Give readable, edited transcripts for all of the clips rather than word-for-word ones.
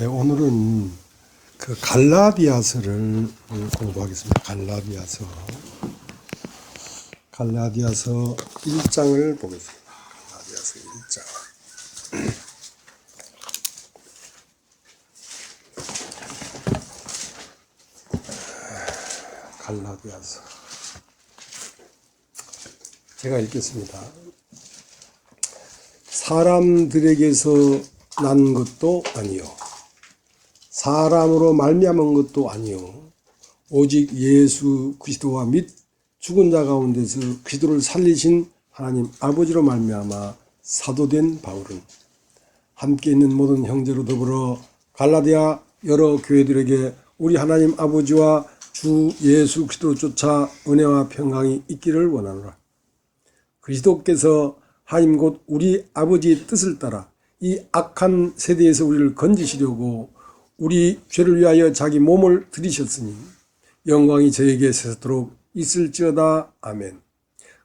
예, 오늘은 그 갈라디아서를 공부하겠습니다. 갈라디아서 1장을 보겠습니다. 갈라디아서 1장. 갈라디아서. 제가 읽겠습니다. 사람들에게서 난 것도 아니요, 사람으로 말미암은 것도 아니요, 오직 예수 그리스도와 및 죽은 자 가운데서 그리스도를 살리신 하나님 아버지로 말미암아 사도된 바울은 함께 있는 모든 형제로 더불어 갈라디아 여러 교회들에게 우리 하나님 아버지와 주 예수 그리스도로 쫓아 은혜와 평강이 있기를 원하노라. 그리스도께서 하나님 곧 우리 아버지의 뜻을 따라 이 악한 세대에서 우리를 건지시려고 우리 죄를 위하여 자기 몸을 들이셨으니 영광이 저에게 세세토록 있을지어다. 아멘.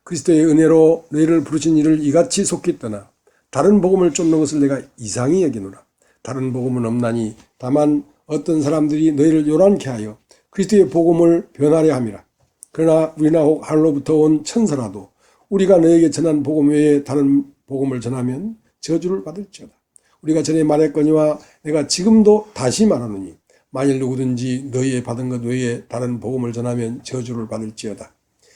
그리스도의 은혜로 너희를 부르신 이를 이같이 속히 떠나 다른 복음을 쫓는 것을 내가 이상히 여기노라. 다른 복음은 없나니 다만 어떤 사람들이 너희를 요란케 하여 그리스도의 복음을 변하려 함이라. 그러나 우리나 혹 하늘로부터 온 천사라도 우리가 너에게 전한 복음 외에 다른 복음을 전하면 저주를 받을지어다. 우리가 전에 말했거니와 내가 지금도 다시 말하노니 만일 누구든지 너희의 받은 것 외에 다른 복음을 전하면 저주를 받을지어다.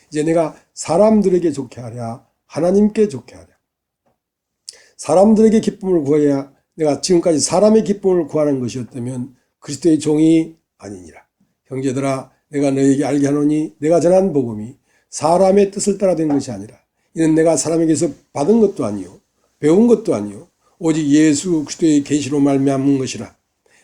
이제 내가 사람들에게 좋게 하랴 하나님께 좋게 하랴. 사람들에게 기쁨을 구해야 내가 지금까지 사람의 기쁨을 구하는 것이었다면 그리스도의 종이 아니니라. 형제들아, 내가 너희에게 알게 하노니 내가 전한 복음이 사람의 뜻을 따라 된 것이 아니라 이는 내가 사람에게서 받은 것도 아니요 배운 것도 아니요 오직 예수 그리스도의 계시로 말미암은 것이라.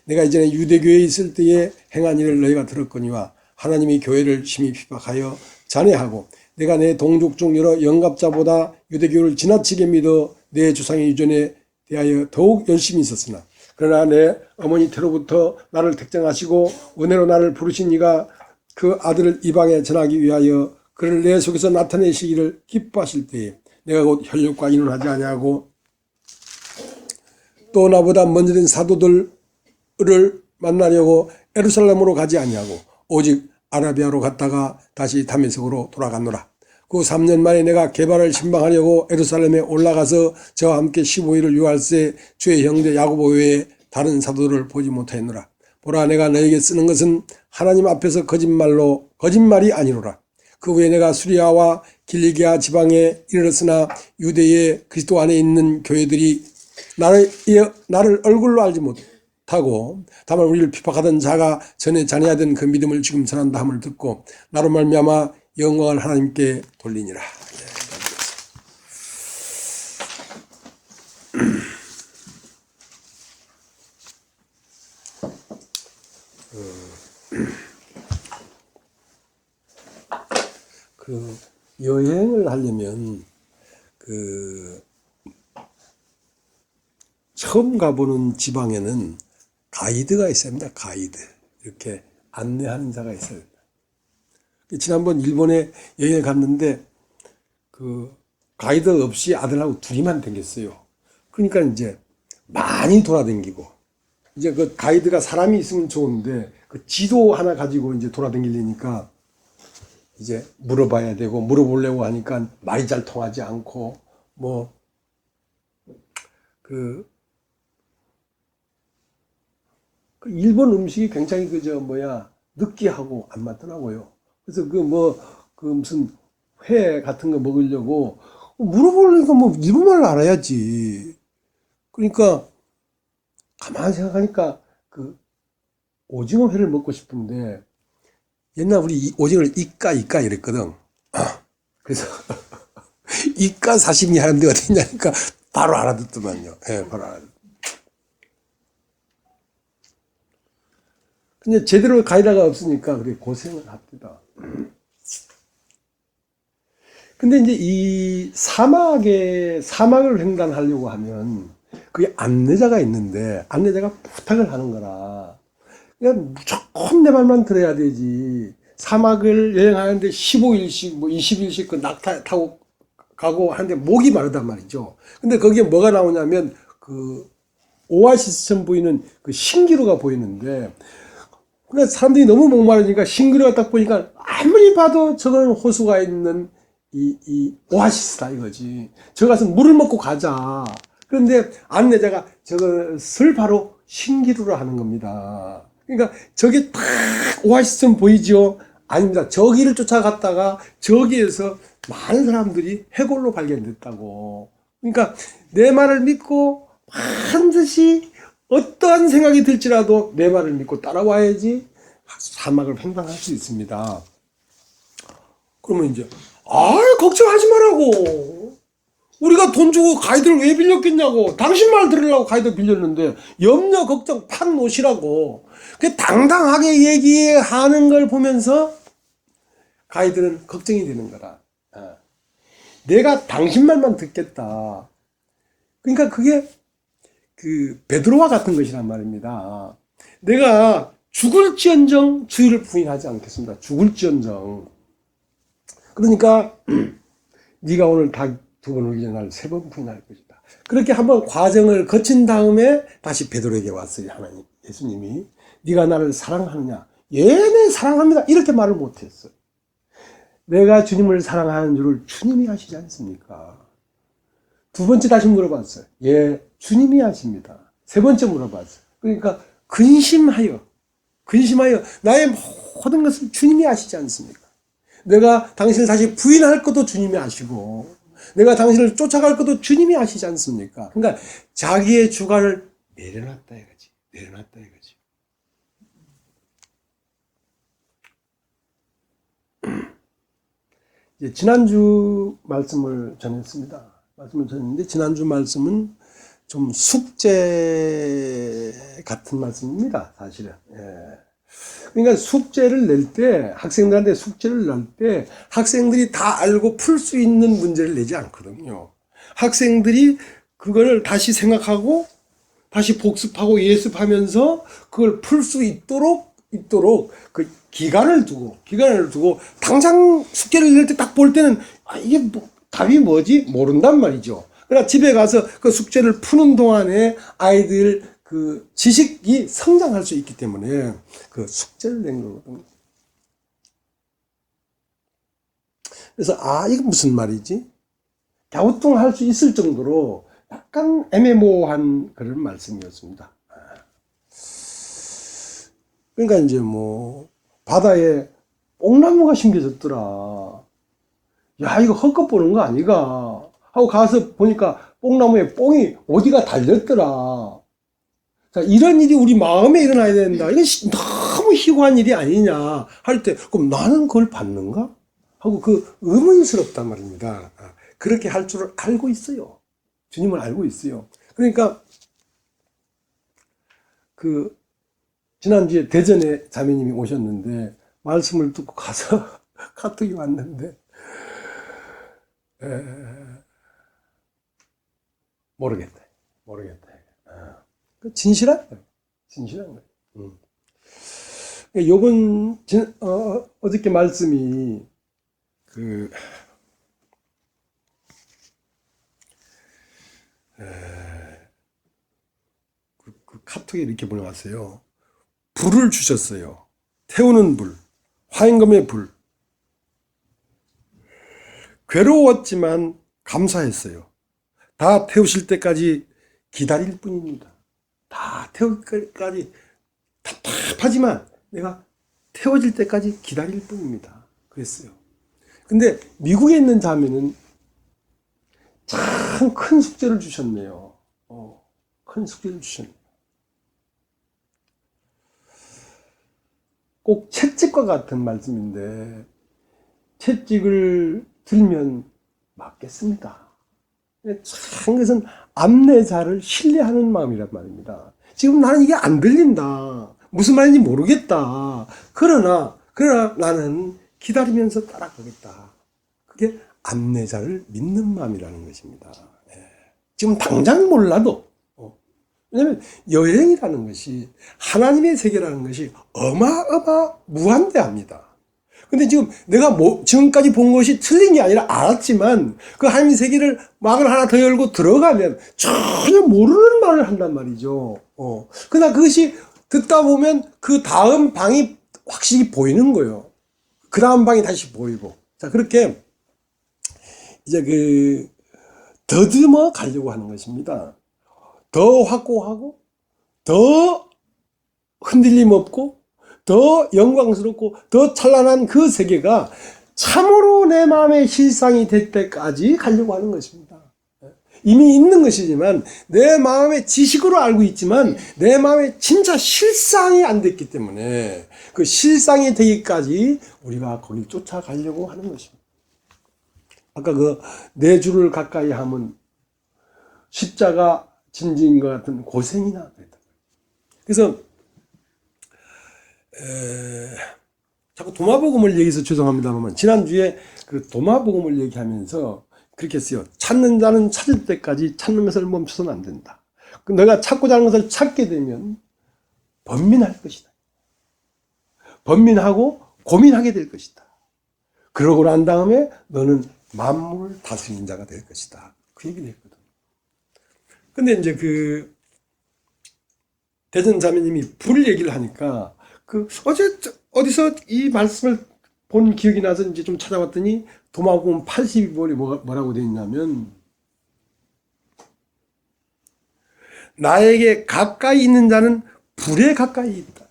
내가 이전에 유대교회에 있을 때에 행한 일을 너희가 들었거니와 하나님이 교회를 심히 핍박하여 잔해하고 내가 내 동족 중 여러 영갑자보다 유대교를 지나치게 믿어 내 조상의 유전에 대하여 더욱 열심히 있었으나 그러나 내 어머니 태로부터 나를 택정하시고 은혜로 나를 부르신 이가 그 아들을 이방에 전하기 위하여 그를 내 속에서 나타내시기를 기뻐하실 때에 내가 곧 혈육과 인혼하지 아니하고 또 나보다 먼저 된 사도들을 만나려고 예루살렘으로 가지 아니하고 오직 아라비아로 갔다가 다시 다메섹으로 돌아갔노라. 그 3년 만에 내가 게바를 신방하려고 예루살렘에 올라가서 저와 함께 15일을 유할세 주의 형제 야고보 외에 다른 사도들을 보지 못하였노라. 보라, 내가 너에게 쓰는 것은 하나님 앞에서 거짓말이 아니로라. 그 후에 내가 수리아와 길리기아 지방에 이르렀으나 유대의 그리스도 안에 있는 교회들이 나를 얼굴로 알지 못하고 다만 우리를 핍박하던 자가 전에 잔해하던 그 믿음을 지금 전한다 함을 듣고 나로 말미암아 영광을 하나님께 돌리니라. 그 여행을 하려면 처음 가보는 지방에는 가이드가 있어야 합니다. 가이드. 이렇게 안내하는 자가 있어야 됩니다. 지난번 일본에 여행을 갔는데 그 가이드 없이 아들하고 둘이만 다녔어요. 그러니까 이제 많이 돌아다니고 이제 그 가이드가 사람이 있으면 좋은데 그 지도 하나 가지고 이제 돌아다니려니까 이제 물어봐야 되고 물어보려고 하니까 말이 잘 통하지 않고 그 일본 음식이 굉장히 느끼하고 안 맞더라고요. 그래서 무슨 회 같은 거 먹으려고 물어보려니까 일본말을 알아야지. 그러니까 가만히 생각하니까 그 오징어 회를 먹고 싶은데 옛날 우리 오징어를 이까 이랬거든. 그래서 이까 사시미 하는 데가 어디냐니까 바로 알아듣더만요. 예, 바로 알아듣. 근데 제대로 가이드가 없으니까 그렇게 고생을 합니다. 근데 이제 이 사막을 횡단하려고 하면 그게 안내자가 있는데 안내자가 부탁을 하는 거라. 그냥 무조건 내 말만 들어야 되지. 사막을 여행하는데 15일씩 20일씩 그 낙타 타고 가고 하는데 목이 마르단 말이죠. 근데 거기에 뭐가 나오냐면 그 오아시스처럼 보이는 그 신기루가 보이는데, 그러니까 사람들이 너무 목마르니까 신기루가 딱 보니까 아무리 봐도 저건 호수가 있는 이 오아시스다 이거지. 저 가서 물을 먹고 가자. 그런데 안내자가 저것을 바로 신기루로 하는 겁니다. 그러니까 저게 딱 오아시스처럼 보이죠? 아닙니다. 저기를 쫓아갔다가 저기에서 많은 사람들이 해골로 발견됐다고. 그러니까 내 말을 믿고 반드시 어떠한 생각이 들지라도 내 말을 믿고 따라와야지 사막을 횡단할 수 있습니다. 그러면 이제 걱정하지 말라고. 우리가 돈 주고 가이드를 왜 빌렸겠냐고. 당신 말 들으려고 가이드 빌렸는데 염려 걱정 팍 놓으시라고. 그 당당하게 얘기하는 걸 보면서 가이드는 걱정이 되는 거라. 내가 당신 말만 듣겠다. 그러니까 그게 그 베드로와 같은 것이란 말입니다. 내가 죽을지언정 주의를 부인하지 않겠습니다. 죽을지언정. 그러니까 네가 오늘 닭 2번 울기 전에 날 3번 부인할 것이다. 그렇게 한번 과정을 거친 다음에 다시 베드로에게 왔어요. 하나님, 예수님이 네가 나를 사랑하느냐? 네 사랑합니다. 이렇게 말을 못했어요. 내가 주님을 사랑하는 줄을 주님이 아시지 않습니까? 2번째 다시 물어봤어요. 예, 주님이 아십니다. 3번째 물어봤어요. 그러니까 근심하여 나의 모든 것을 주님이 아시지 않습니까? 내가 당신을 다시 부인할 것도 주님이 아시고 내가 당신을 쫓아갈 것도 주님이 아시지 않습니까? 그러니까 자기의 주관을 내려놨다 이거지. 이제 지난주 말씀을 전했습니다. 지난주 말씀은 좀 숙제 같은 말씀입니다. 사실은. 그러니까 숙제를 낼 때, 학생들한테 숙제를 낼 때 학생들이 다 알고 풀 수 있는 문제를 내지 않거든요. 학생들이 그걸 다시 생각하고 다시 복습하고 예습하면서 그걸 풀 수 있도록 그 기간을 두고 당장 숙제를 낼 때 딱 볼 때는 이게 답이 뭐지? 모른단 말이죠. 그러나 집에 가서 그 숙제를 푸는 동안에 아이들 그 지식이 성장할 수 있기 때문에 그 숙제를 낸 거거든요. 그래서 이게 무슨 말이지? 갸우뚱할 수 있을 정도로 약간 애매모호한 그런 말씀이었습니다. 그러니까 이제 바다에 뽕나무가 심겨졌더라. 야, 이거 헛것 보는 거 아니가? 하고 가서 보니까 뽕나무에 뽕이 어디가 달렸더라. 자, 이런 일이 우리 마음에 일어나야 된다. 이건 너무 희구한 일이 아니냐 할 때, 그럼 나는 그걸 받는가? 하고 그 의문스럽단 말입니다. 그렇게 할 줄 알고 있어요. 주님을 알고 있어요. 그러니까 지난주에 대전에 자매님이 오셨는데 말씀을 듣고 가서 카톡이 왔는데 모르겠다. 진실한 거예요. 요번 어저께 말씀이 그 카톡에 이렇게 보내왔어요. 불을 주셨어요. 태우는 불, 화임금의 불. 괴로웠지만 감사했어요. 다 태우실 때까지 기다릴 뿐입니다. 다 태울 때까지 답답하지만 내가 태워질 때까지 기다릴 뿐입니다. 그랬어요. 근데 미국에 있는 자매는 참 큰 숙제를 주셨네요. 큰 숙제를 주셨네요. 꼭 채찍과 같은 말씀인데 채찍을 들면 맞겠습니다. 참 그것은 안내자를 신뢰하는 마음이란 말입니다. 지금 나는 이게 안 들린다. 무슨 말인지 모르겠다. 그러나 나는 기다리면서 따라가겠다. 그게 안내자를 믿는 마음이라는 것입니다. 지금 당장 몰라도 왜냐하면 여행이라는 것이 하나님의 세계라는 것이 무한대합니다. 근데 지금 내가 지금까지 본 것이 틀린 게 아니라 알았지만 그 하나님 세계를 막을 하나 더 열고 들어가면 전혀 모르는 말을 한단 말이죠. 그러나 그것이 듣다 보면 그 다음 방이 확실히 보이는 거예요. 그 다음 방이 다시 보이고. 자, 그렇게 이제 더듬어 가려고 하는 것입니다. 더 확고하고, 더 흔들림 없고, 더 영광스럽고, 더 찬란한 그 세계가 참으로 내 마음의 실상이 될 때까지 가려고 하는 것입니다. 이미 있는 것이지만, 내 마음의 지식으로 알고 있지만, 내 마음의 진짜 실상이 안 됐기 때문에, 그 실상이 되기까지 우리가 거길 쫓아가려고 하는 것입니다. 아까 내 주를 가까이 하면 십자가 진진과 같은 고생이나 그랬다. 그래서 자꾸 도마복음을 얘기해서 죄송합니다만 지난주에 그 도마복음을 얘기하면서 그렇게 했어요. 찾는 자는 찾을 때까지 찾는 것을 멈춰서는 안 된다. 내가 찾고자 하는 것을 찾게 되면 번민할 것이다. 번민하고 고민하게 될 것이다. 그러고 난 다음에 너는 만물을 다스리는 자가 될 것이다. 그 얘기를 했거든. 근데 이제 대전 자매님이 불 얘기를 하니까 어디서 이 말씀을 본 기억이 나서 이제 좀 찾아봤더니 도마복음 82번에 뭐라고 되어 있냐면 나에게 가까이 있는 자는 불에 가까이 있다.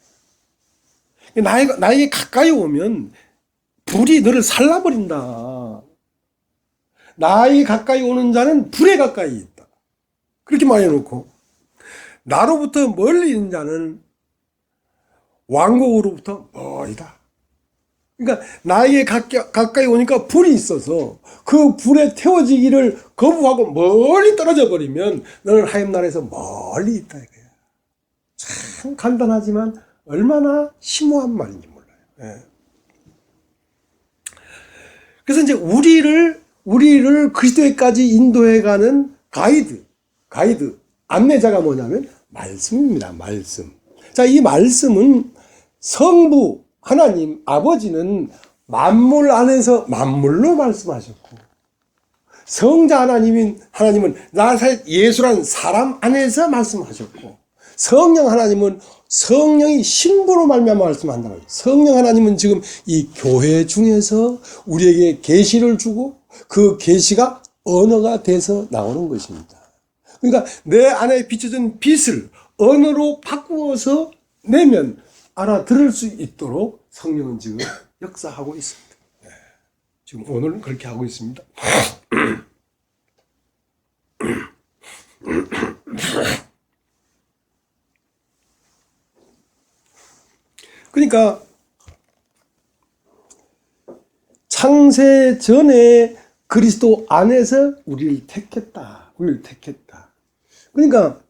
나에게 가까이 오면 불이 너를 살라버린다. 나에게 가까이 오는 자는 불에 가까이 있다. 그렇게 말해놓고 나로부터 멀리 있는 자는 왕국으로부터 멀다. 그러니까 나에게 가까이 오니까 불이 있어서 그 불에 태워지기를 거부하고 멀리 떨어져 버리면 너는 하나님 나라에서 멀리 있다 이거야. 참 간단하지만 얼마나 심오한 말인지 몰라요. 예. 그래서 이제 우리를 그리스도에까지 인도해가는 가이드, 안내자가 뭐냐면 말씀입니다. 말씀. 자, 이 말씀은 성부, 하나님, 아버지는 만물 안에서 만물로 말씀하셨고, 성자 하나님은 나사렛 예수라는 사람 안에서 말씀하셨고, 성령 하나님은 성령이 신부로 말미암아 말씀한다는 거예요. 성령 하나님은 지금 이 교회 중에서 우리에게 계시를 주고 그 계시가 언어가 돼서 나오는 것입니다. 그러니까 내 안에 비춰진 빛을 언어로 바꾸어서 내면 알아들을 수 있도록 성령은 지금 역사하고 있습니다. 네. 지금 오늘은 그렇게 하고 있습니다. 그러니까 창세 전에 그리스도 안에서 우리를 택했다. 그러니까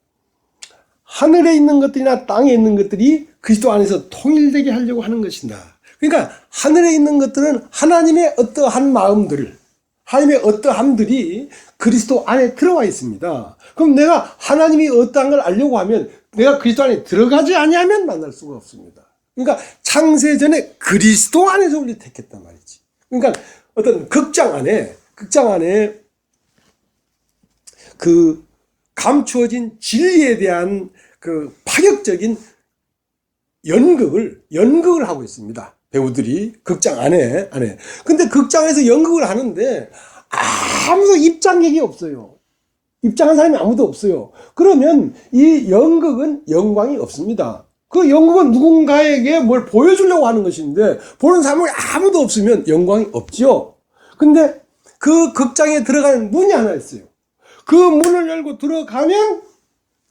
하늘에 있는 것들이나 땅에 있는 것들이 그리스도 안에서 통일되게 하려고 하는 것이다. 그러니까 하늘에 있는 것들은 하나님의 어떠한 마음들, 하나님의 어떠함들이 그리스도 안에 들어와 있습니다. 그럼 내가 하나님이 어떠한 걸 알려고 하면 내가 그리스도 안에 들어가지 아니하면 만날 수가 없습니다. 그러니까 창세전에 그리스도 안에서 우리를 택했단 말이지. 그러니까 어떤 극장 안에 그 감추어진 진리에 대한 그 파격적인 연극을 하고 있습니다. 배우들이 극장 안에. 근데 극장에서 연극을 하는데 아무도 입장객이 없어요. 입장한 사람이 아무도 없어요. 그러면 이 연극은 영광이 없습니다. 그 연극은 누군가에게 뭘 보여주려고 하는 것인데 보는 사람이 아무도 없으면 영광이 없죠. 근데 그 극장에 들어가는 문이 하나 있어요. 그 문을 열고 들어가면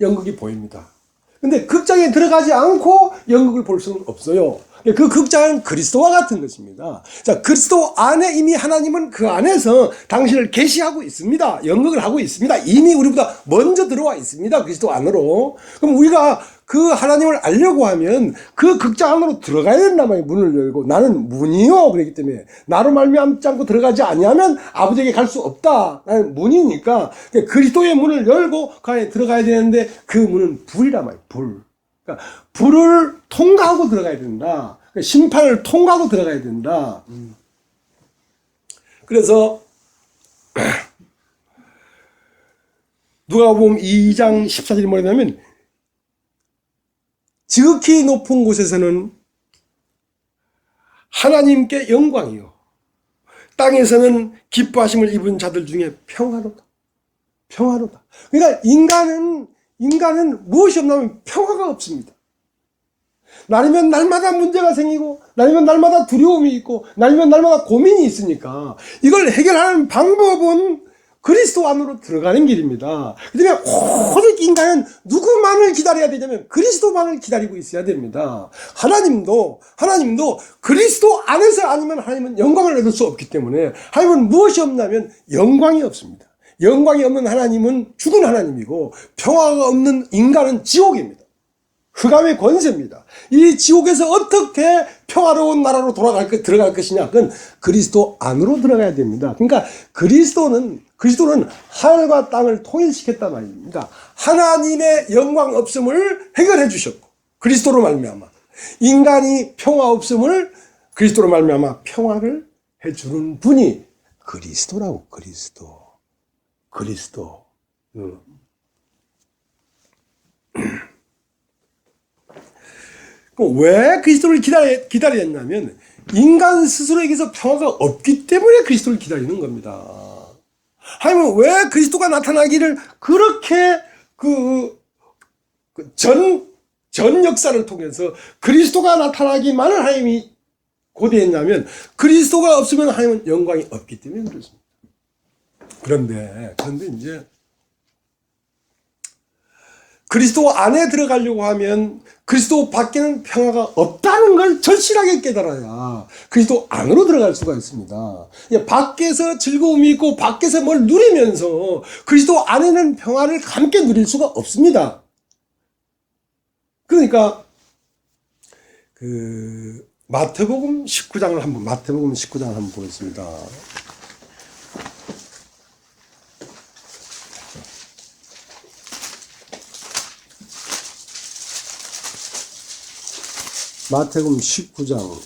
연극이 보입니다. 근데 극장에 들어가지 않고 연극을 볼 수는 없어요. 그 극장은 그리스도와 같은 것입니다. 자, 그리스도 안에 이미 하나님은 그 안에서 당신을 계시하고 있습니다. 연극을 하고 있습니다. 이미 우리보다 먼저 들어와 있습니다. 그리스도 안으로. 그럼 우리가 그 하나님을 알려고 하면 그 극장 안으로 들어가야 된단 말이에요. 문을 열고. 나는 문이요. 그렇기 때문에 나로 말미암지 않고 들어가지 아니하면 아버지에게 갈 수 없다. 나는 문이니까 그리스도의 문을 열고 그 안에 들어가야 되는데 그 문은 불이란 말이에요. 불. 그러니까 불을 통과하고 들어가야 된다. 그러니까 심판을 통과하고 들어가야 된다. 그래서 누가복음 2장 14절이 뭐냐면 지극히 높은 곳에서는 하나님께 영광이요 땅에서는 기뻐하심을 입은 자들 중에 평화로다. 평화로다. 그러니까 인간은 무엇이 없냐면 평화가 없습니다. 날이면 날마다 문제가 생기고 날이면 날마다 두려움이 있고 날이면 날마다 고민이 있으니까 이걸 해결하는 방법은 그리스도 안으로 들어가는 길입니다. 그다음에 오직 인간은 누구만을 기다려야 되냐면 그리스도만을 기다리고 있어야 됩니다. 하나님도 그리스도 안에서 아니면 하나님은 영광을 얻을 수 없기 때문에 하나님은 무엇이 없냐면 영광이 없습니다. 영광이 없는 하나님은 죽은 하나님이고 평화가 없는 인간은 지옥입니다. 흑암의 권세입니다. 이 지옥에서 어떻게 평화로운 나라로 들어갈 것이냐? 그건 그리스도 안으로 들어가야 됩니다. 그러니까 그리스도는 하늘과 땅을 통일시켰단 말입니다. 하나님의 영광 없음을 해결해 주셨고 그리스도로 말미암아 인간이 평화 없음을 그리스도로 말미암아 평화를 해주는 분이 그리스도라고. 그리스도. 왜 그리스도를 기다렸냐면 인간 스스로에게서 평화가 없기 때문에 그리스도를 기다리는 겁니다. 하나님은 왜 그리스도가 나타나기를 그렇게 전 역사를 통해서 그리스도가 나타나기만을 하나님이 고대했냐면 그리스도가 없으면 하나님은 영광이 없기 때문에 그렇습니다. 그런데 이제 그리스도 안에 들어가려고 하면 그리스도 밖에는 평화가 없다는 걸 절실하게 깨달아야 그리스도 안으로 들어갈 수가 있습니다. 밖에서 즐거움이 있고 밖에서 뭘 누리면서 그리스도 안에는 평화를 함께 누릴 수가 없습니다. 그러니까 마태복음 19장을 한번 보겠습니다. 마태복음 19장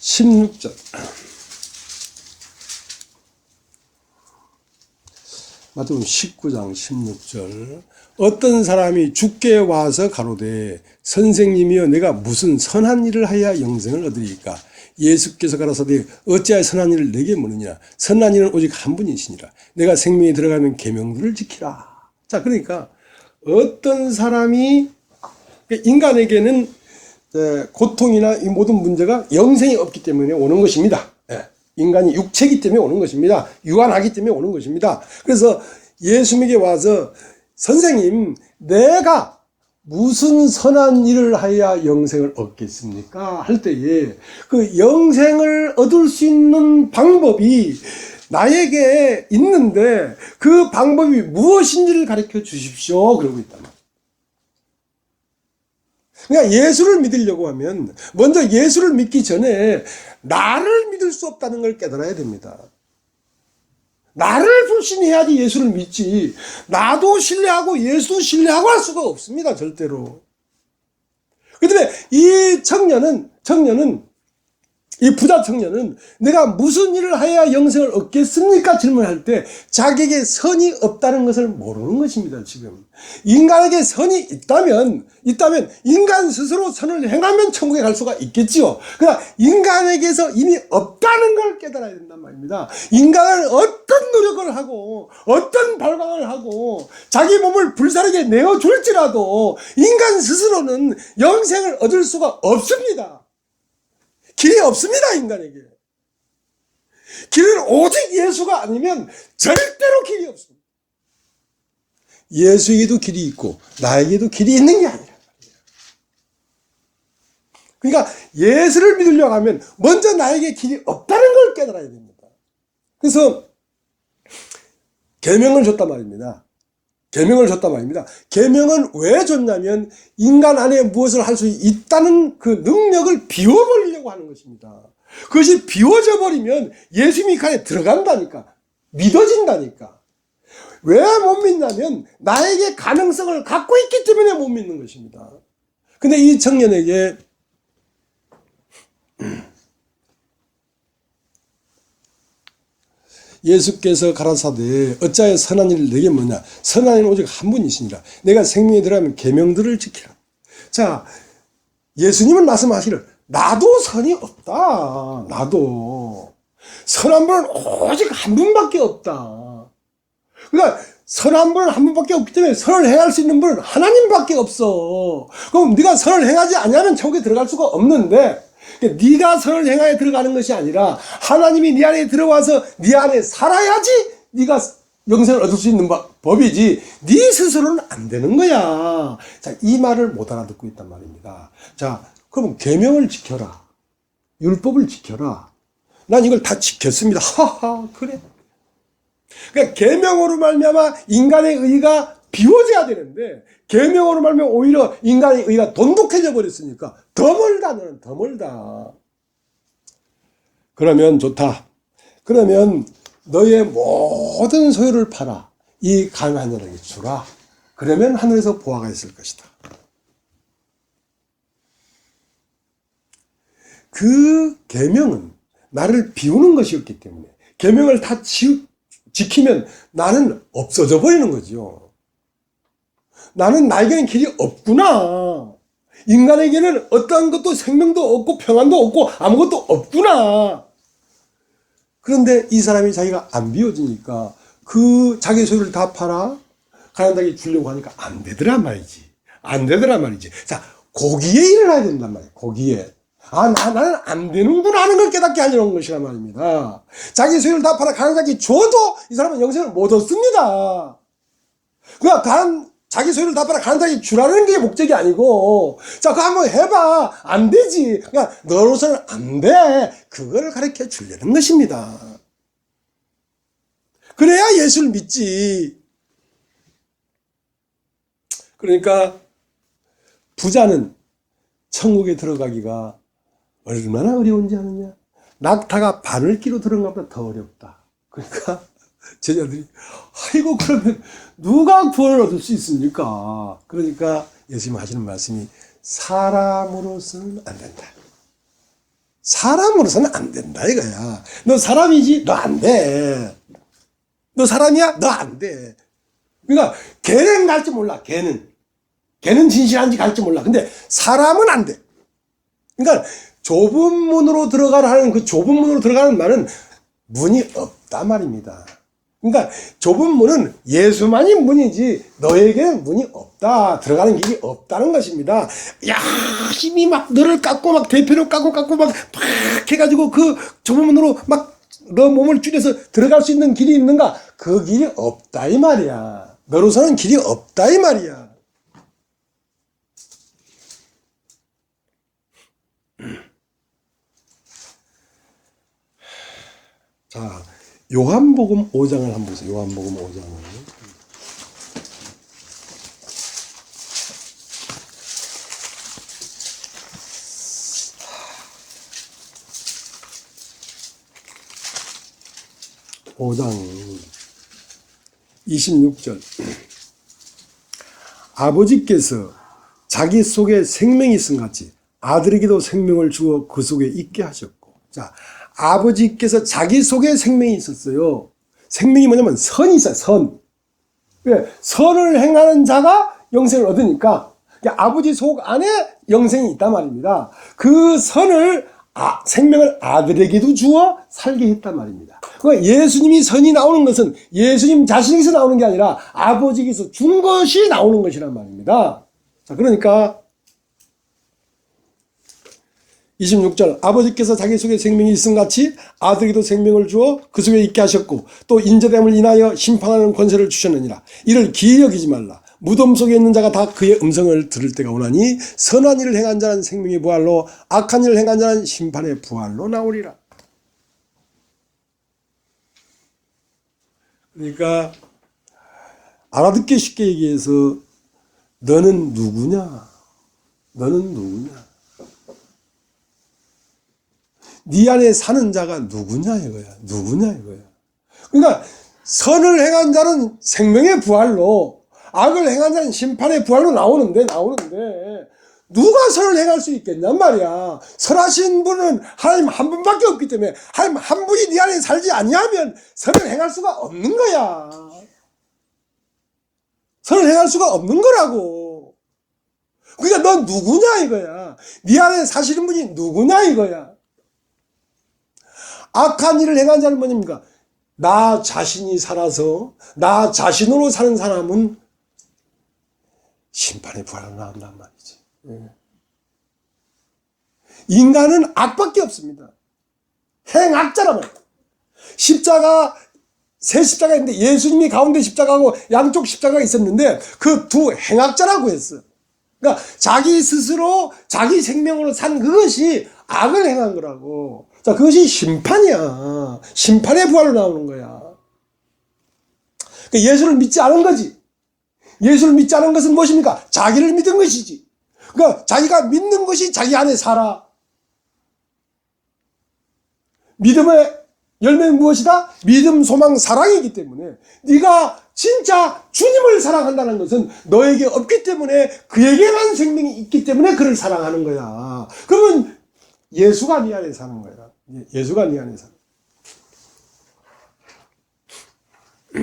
16절. 마태복음 19장 16절. 어떤 사람이 주께 와서 가로되 선생님이여 내가 무슨 선한 일을 하여야 영생을 얻으리까? 예수께서 가라사대 어찌하여 선한 일을 내게 물으냐? 선한 일은 오직 한 분이시니라. 내가 생명이 들어가면 계명들을 지키라. 자, 그러니까 어떤 사람이 인간에게는 고통이나 이 모든 문제가 영생이 없기 때문에 오는 것입니다. 인간이 육체이기 때문에 오는 것입니다. 유한하기 때문에 오는 것입니다. 그래서 예수님에게 와서 선생님 내가 무슨 선한 일을 하여야 영생을 얻겠습니까? 할 때에 그 영생을 얻을 수 있는 방법이 나에게 있는데 그 방법이 무엇인지를 가르쳐 주십시오. 그러고 있단 말이에요. 그러니까 예수를 믿으려고 하면 먼저 예수를 믿기 전에 나를 믿을 수 없다는 걸 깨달아야 됩니다. 나를 불신해야지 예수를 믿지 나도 신뢰하고 예수도 신뢰하고 할 수가 없습니다. 절대로. 그 다음에 이 이 부자 청년은 내가 무슨 일을 해야 영생을 얻겠습니까? 질문할 때 자기에게 선이 없다는 것을 모르는 것입니다. 지금 인간에게 선이 있다면 인간 스스로 선을 행하면 천국에 갈 수가 있겠지요. 그러나 인간에게서 이미 없다는 걸 깨달아야 된단 말입니다. 인간은 어떤 노력을 하고 어떤 발광을 하고 자기 몸을 불사르게 내어줄지라도 인간 스스로는 영생을 얻을 수가 없습니다. 길이 없습니다. 인간에게 길은 오직 예수가 아니면 절대로 길이 없습니다. 예수에게도 길이 있고 나에게도 길이 있는 게 아니라 그러니까 예수를 믿으려고 하면 먼저 나에게 길이 없다는 걸 깨달아야 됩니다. 그래서 계명을 줬단 말입니다. 계명은 왜 줬냐면 인간 안에 무엇을 할 수 있다는 그 능력을 비워버리려고 하는 것입니다. 그것이 비워져 버리면 예수님이 그 안에 들어간다니까. 믿어진다니까. 왜 못 믿냐면 나에게 가능성을 갖고 있기 때문에 못 믿는 것입니다. 근데 이 청년에게 예수께서 가라사대 어찌하여 선한 일을 내게 뭐냐, 선한 이는 오직 한 분이시니라. 내가 생명에 들어가면 계명들을 지키라. 자, 예수님은 말씀하시기를 나도 선이 없다. 나도 선한 분은 오직 한 분밖에 없다. 그러니까 선한 분은 한 분밖에 없기 때문에 선을 행할 수 있는 분은 하나님밖에 없어. 그럼 네가 선을 행하지 않으면 천국에 들어갈 수가 없는데, 네가 선을 행하여 들어가는 것이 아니라 하나님이 네 안에 들어와서 네 안에 살아야지 네가 영생을 얻을 수 있는 법이지, 네 스스로는 안 되는 거야. 자, 이 말을 못 알아듣고 있단 말입니다. 자, 그럼 계명을 지켜라, 율법을 지켜라. 난 이걸 다 지켰습니다. 하하, 그래. 그러니까 계명으로 말미암아 인간의 의가 비워져야 되는데, 계명으로 말미암아 오히려 인간의 의가 돈독해져 버렸으니까 더 멀다. 너는 더 멀다. 그러면 좋다. 그러면 너의 모든 소유를 팔아 이 가난한 자에게 주라. 그러면 하늘에서 보화가 있을 것이다. 그 계명은 나를 비우는 것이었기 때문에, 계명을 다 지키면 나는 없어져 버리는 거죠. 나는 나에게는 길이 없구나. 인간에게는 어떠한 것도 생명도 없고 평안도 없고 아무것도 없구나. 그런데 이 사람이 자기가 안 비워지니까 그 자기 소유를 다 팔아 가난하게 주려고 하니까 안 되더란 말이지. 안 되더란 말이지. 자, 거기에 일어나야 된단 말이에요. 거기에. 나는 안 되는구나 하는 걸 깨닫게 하려는 것이란 말입니다. 자기 소유를 다 팔아 가난하게 줘도 이 사람은 영생을 못 얻습니다. 그냥 자기 소유를 다 팔아 가난하게 주라는 게 목적이 아니고, 자, 그거 한번 해봐. 안 되지. 그러니까 너로서는 안 돼. 그거를 가르쳐 주려는 것입니다. 그래야 예수를 믿지. 그러니까 부자는 천국에 들어가기가 얼마나 어려운지 아느냐. 낙타가 바늘기로 들어간 것보다 더 어렵다. 그러니까 제자들이 아이고 그러면 누가 구원을 얻을 수 있습니까? 그러니까 예수님 하시는 말씀이 사람으로서는 안 된다. 사람으로서는 안 된다 이거야. 너 사람이지? 너 안 돼. 너 사람이야? 너 안 돼. 그러니까 걔는 갈지 몰라. 걔는 진실한지 갈지 몰라. 근데 사람은 안 돼. 그러니까 좁은 문으로 들어가라는, 그 좁은 문으로 들어가는 말은 문이 없다 말입니다. 그러니까 좁은 문은 예수만이 문이지 너에게는 문이 없다. 들어가는 길이 없다는 것입니다. 열심히 막 너를 깎고 막 대표로 깎고 막 해가지고 그 좁은 문으로 막 너 몸을 줄여서 들어갈 수 있는 길이 있는가? 그 길이 없다 이 말이야. 너로서는 길이 없다 이 말이야. 자, 요한복음 5장을 한번 보세요. 요한복음 5장을. 오장 26절. 아버지께서 자기 속에 생명이 있음 같이 아들에게도 생명을 주어 그 속에 있게 하셨고. 자, 아버지께서 자기 속에 생명이 있었어요. 생명이 뭐냐면 선이 있어요. 선. 선을 행하는 자가 영생을 얻으니까 아버지 속 안에 영생이 있단 말입니다. 그 선을 생명을 아들에게도 주어 살게 했단 말입니다. 그러니까 예수님이 선이 나오는 것은 예수님 자신에게서 나오는 게 아니라 아버지께서 준 것이 나오는 것이란 말입니다. 자, 그러니까 26절 아버지께서 자기 속에 생명이 있음 같이 아들에게도 생명을 주어 그 속에 있게 하셨고 또 인자됨을 인하여 심판하는 권세를 주셨느니라. 이를 기이 여기지 말라. 무덤 속에 있는 자가 다 그의 음성을 들을 때가 오나니 선한 일을 행한 자는 생명의 부활로 악한 일을 행한 자는 심판의 부활로 나오리라. 그러니까 알아듣기 쉽게 얘기해서 너는 누구냐? 너는 누구냐? 네 안에 사는 자가 누구냐 이거야. 누구냐 이거야. 그러니까 선을 행한 자는 생명의 부활로, 악을 행한 자는 심판의 부활로 나오는데 누가 선을 행할 수 있겠냔 말이야. 선하신 분은 하나님 한 분밖에 없기 때문에 하나님 한 분이 네 안에 살지 아니하면 선을 행할 수가 없는 거야. 선을 행할 수가 없는 거라고. 그러니까 넌 누구냐 이거야. 네 안에 사시는 분이 누구냐 이거야. 악한 일을 행한 자는 뭐입니까? 나 자신이 살아서 나 자신으로 사는 사람은 심판의 부활로 나온단 말이지. 인간은 악밖에 없습니다. 행악자란 말이야. 십자가, 세 십자가 있는데 예수님이 가운데 십자가하고 양쪽 십자가가 있었는데 그 두 행악자라고 했어. 그러니까 자기 스스로 자기 생명으로 산 그것이 악을 행한 거라고. 자, 그것이 심판이야. 심판의 부활로 나오는 거야. 그러니까 예수를 믿지 않은 거지. 예수를 믿지 않은 것은 무엇입니까? 자기를 믿은 것이지. 그러니까 자기가 믿는 것이 자기 안에 살아. 믿음의 열매는 무엇이다? 믿음, 소망, 사랑이기 때문에 네가 진짜 주님을 사랑한다는 것은 너에게 없기 때문에 그에게만 생명이 있기 때문에 그를 사랑하는 거야. 그러면 예수가 네 안에 사는 거야. 예수가 네 안에 사는 거야.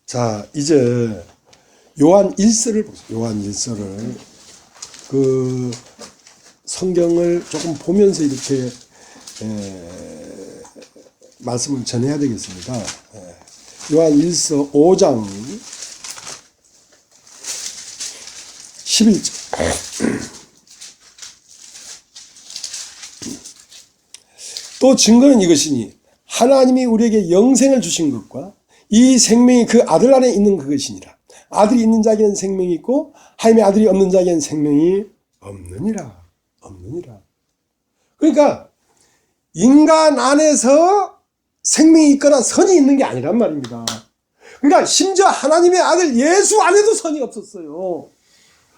자, 이제 요한 1서를 보세요. 요한 1서를 그 성경을 조금 보면서 이렇게 말씀을 전해야 되겠습니다. 요한 1서 5장 11절. 또 증거는 이것이니 하나님이 우리에게 영생을 주신 것과 이 생명이 그 아들 안에 있는 그것이니라. 아들이 있는 자에게는 생명이 있고 하나님의 아들이 없는 자에게는 생명이 없느니라. 그러니까 인간 안에서 생명이 있거나 선이 있는 게 아니란 말입니다. 그러니까 심지어 하나님의 아들 예수 안에도 선이 없었어요.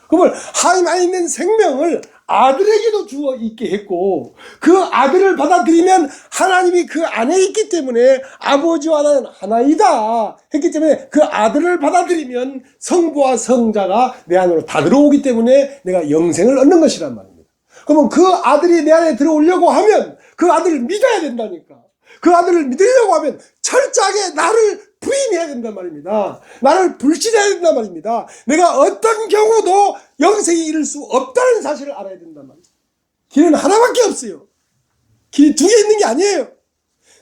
그러면 하나님 안에 있는 생명을 아들에게도 주어 있게 했고 그 아들을 받아들이면 하나님이 그 안에 있기 때문에 아버지와 나는 하나이다 했기 때문에 그 아들을 받아들이면 성부와 성자가 내 안으로 다 들어오기 때문에 내가 영생을 얻는 것이란 말입니다. 그러면 그 아들이 내 안에 들어오려고 하면 그 아들을 믿어야 된다니까. 그 아들을 믿으려고 하면 철저하게 나를 부인해야 된단 말입니다. 나를 불신해야 된단 말입니다. 내가 어떤 경우도 영생에 이를 수 없다는 사실을 알아야 된단 말입니다. 길은 하나밖에 없어요. 길이 두 개 있는 게 아니에요.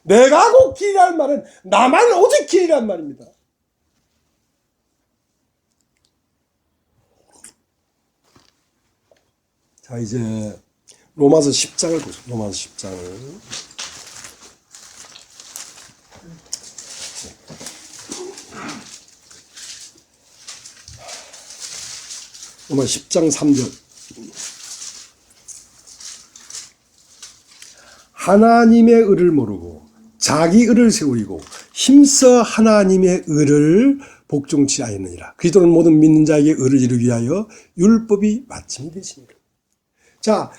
내가 곧 길이라는 말은 나만 오직 길이란 말입니다. 자, 이제 로마서 10장을 보세요. 로마서 10장을. 로마 10장 3절. 하나님의 의를 모르고 자기 의를 세우고 힘써 하나님의 의를 복종치 아니하느니라. 그리스도는 모든 믿는 자에게 의를 이루기 위하여 율법이 마침이 되시니라. 자,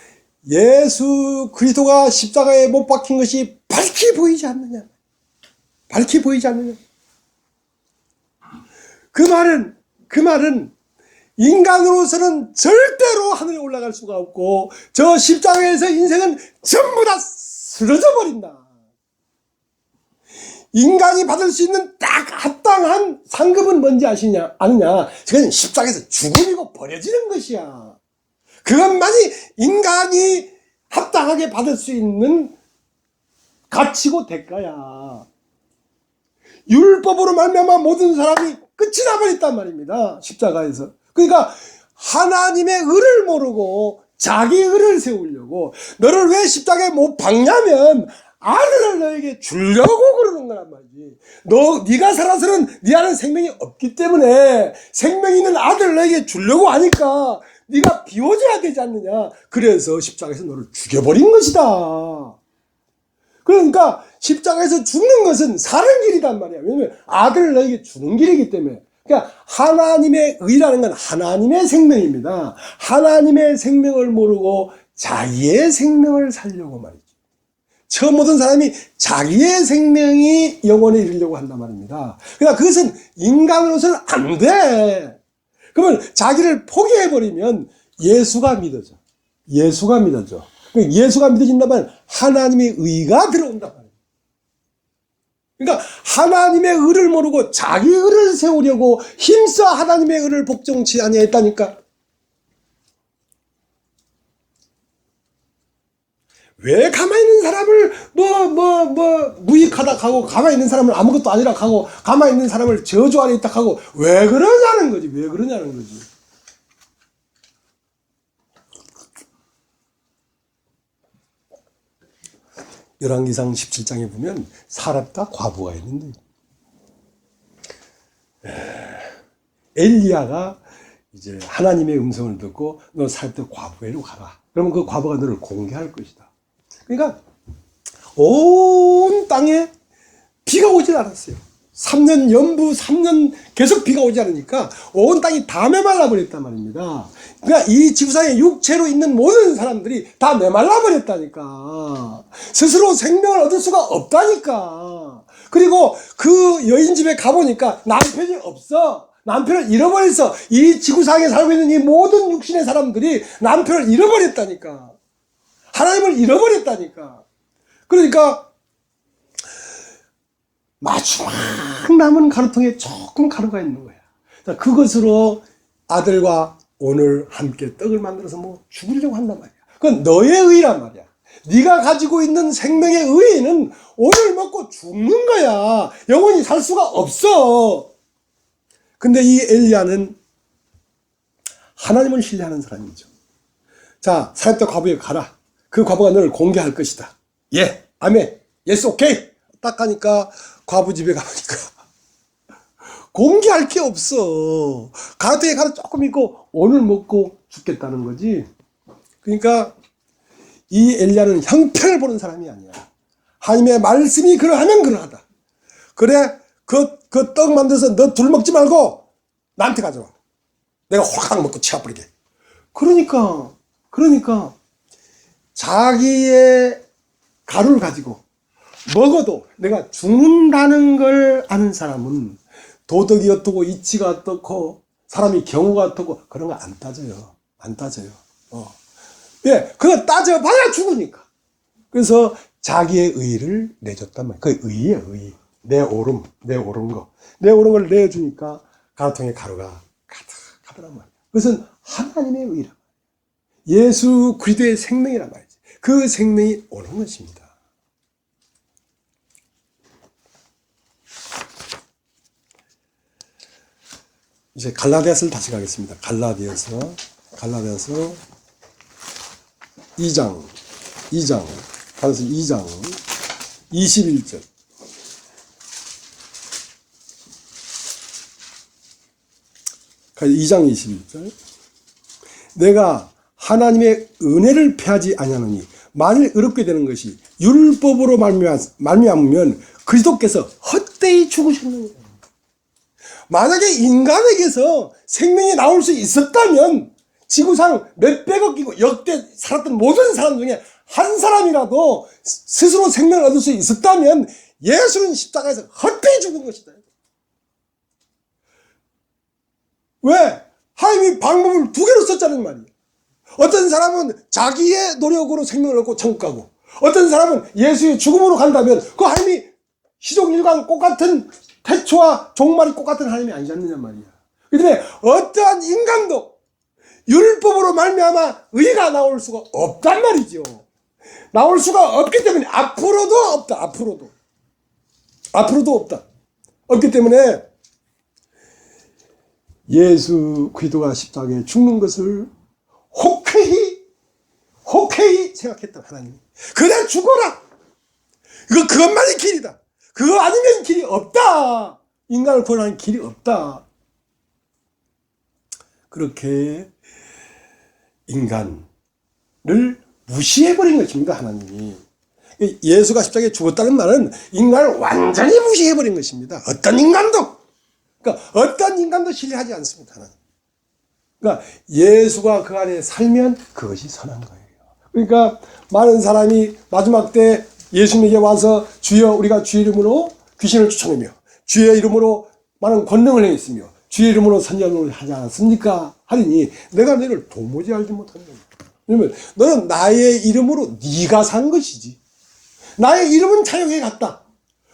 예수 그리스도가 십자가에 못 박힌 것이 밝히 보이지 않느냐. 밝히 보이지 않느냐. 그 말은 인간으로서는 절대로 하늘에 올라갈 수가 없고 저 십자가에서 인생은 전부 다 쓰러져 버린다. 인간이 받을 수 있는 딱 합당한 상급은 뭔지 아느냐? 그건 십자가에서 죽음이고 버려지는 것이야. 그것만이 인간이 합당하게 받을 수 있는 가치고 대가야. 율법으로 말미암아 모든 사람이 끝이 나버렸단 말입니다. 십자가에서. 그러니까 하나님의 의를 모르고 자기 의를 세우려고 너를 왜 십자가에 못 박냐면 아들을 너에게 주려고 그러는 거란 말이지. 네가 살아서는 네 안에 생명이 없기 때문에 생명이 있는 아들을 너에게 주려고 하니까 네가 비워져야 되지 않느냐. 그래서 십자가에서 너를 죽여버린 것이다. 그러니까 십자가에서 죽는 것은 사는 길이란 말이야. 왜냐면 아들을 너에게 주는 길이기 때문에. 그러니까 하나님의 의라는 건 하나님의 생명입니다. 하나님의 생명을 모르고 자기의 생명을 살려고 말이죠. 처음 모든 사람이 자기의 생명이 영원에 이르려고 한단 말입니다. 그러나 그것은 인간으로서는 안 돼. 그러면 자기를 포기해버리면 예수가 믿어져. 예수가 믿어져. 예수가 믿어진다면 하나님의 의가 들어온단 말이에요. 그러니까 하나님의 의를 모르고 자기 의를 세우려고 힘써 하나님의 의를 복종치 아니했다니까. 왜 가만히 있는 사람을 무익하다 하고 가만히 있는 사람을 아무것도 아니라 하고 가만히 있는 사람을 저주 아래 있다 하고 왜 그러냐는 거지. 왜 그러냐는 거지. 열왕기상 17장에 보면 사렙과 과부가 있는데 엘리야가 이제 하나님의 음성을 듣고 너 사렙과 과부에로 가라. 그러면 그 과부가 너를 공개할 것이다. 그러니까 온 땅에 비가 오질 않았어요. 3년 연부 3년 계속 비가 오지 않으니까 온 땅이 다 메말라 버렸단 말입니다. 그러니까 이 지구상에 육체로 있는 모든 사람들이 다 메말라 버렸다니까. 스스로 생명을 얻을 수가 없다니까. 그리고 그 여인 집에 가보니까 남편이 없어. 남편을 잃어버렸어. 이 지구상에 살고 있는 이 모든 육신의 사람들이 남편을 잃어버렸다니까. 하나님을 잃어버렸다니까. 그러니까 마지막 남은 가루통에 조금 가루가 있는 거야. 자, 그것으로 아들과 오늘 함께 떡을 만들어서 뭐 죽이려고 한단 말이야. 그건 너의 의란 말이야. 네가 가지고 있는 생명의 의는 오늘 먹고 죽는 거야. 영원히 살 수가 없어. 근데 이 엘리야는 하나님을 신뢰하는 사람이죠. 자, 사렙과 과부에 가라. 그 과부가 너를 공개할 것이다. 예, 아멘. 예스, 오케이. 딱 가니까 과부 집에 가보니까 공개할 게 없어. 가르트에 가서 조금 있고 오늘 먹고 죽겠다는 거지. 그러니까 이 엘리야는 형편을 보는 사람이 아니야. 하나님의 말씀이 그러하면 그러하다. 그래, 그 떡 만들어서 너 둘 먹지 말고 나한테 가져와. 내가 확 먹고 치워버리게. 그러니까 자기의 가루를 가지고 먹어도 내가 죽는다는 걸 아는 사람은 도덕이 어떻고 이치가 어떻고 사람이 경우가 어떻고 그런 거 안 따져요. 안 따져요. 예, 그거 따져봐야 죽으니까. 그래서 자기의 의를 내줬단 말이에요. 그 의예요, 의. 내 옳은 거. 내 옳은 걸 내주니까 가루통에 가루가 가득하더란 말이에요. 그것은 하나님의 의란 말이에요. 예수 그리스도의 생명이란 말이지. 그 생명이 옳은 것입니다. 이제 갈라디아서를 다시 가겠습니다. 갈라디아서 2장 갈라디아서 2장 21절. 갈라디아서 2장 21절. 내가 하나님의 은혜를 패하지 아니하노니 만일 의롭게 되는 것이 율법으로 말미암으면 그리스도께서 헛되이 죽으셨느니라. 만약에 인간에게서 생명이 나올 수 있었다면 지구상 몇백억이고 역대 살았던 모든 사람 중에 한 사람이라도 스스로 생명을 얻을 수 있었다면 예수는 십자가에서 헛되이 죽은 것이다. 왜? 하나님이 방법을 두 개로 썼자는 말이에요. 어떤 사람은 자기의 노력으로 생명을 얻고 천국 가고, 어떤 사람은 예수의 죽음으로 간다면 그 하나님이 시종일관 똑같은 태초와 종말이 똑같은 하나님이 아니지 않느냐 말이야. 그 때문에 어떠한 인간도 율법으로 말미암아 의가 나올 수가 없단 말이죠. 나올 수가 없기 때문에 앞으로도 없다. 앞으로도 없다. 없기 때문에 예수 그리스도가 십자가에 죽는 것을 혹해히 생각했던 하나님이 그래 죽어라. 그것만이 길이다. 그거 아니면 길이 없다. 인간을 구원하는 길이 없다. 그렇게 인간을 무시해버린 것입니다. 하나님이. 예수가 십자가에 죽었다는 말은 인간을 완전히 무시해버린 것입니다. 어떤 인간도 신뢰하지 않습니다. 하나님. 그러니까 예수가 그 안에 살면 그것이 선한 거예요. 그러니까 많은 사람이 마지막 때 예수님에게 와서 주여 우리가 주의 이름으로 귀신을 쫓아내며 주의 이름으로 많은 권능을 행했으며 주의 이름으로 선전을 하지 않았습니까? 하리니 내가 너를 도무지 알지 못한다. 왜냐면 너는 나의 이름으로 네가 산 것이지. 나의 이름은 차용해 갔다.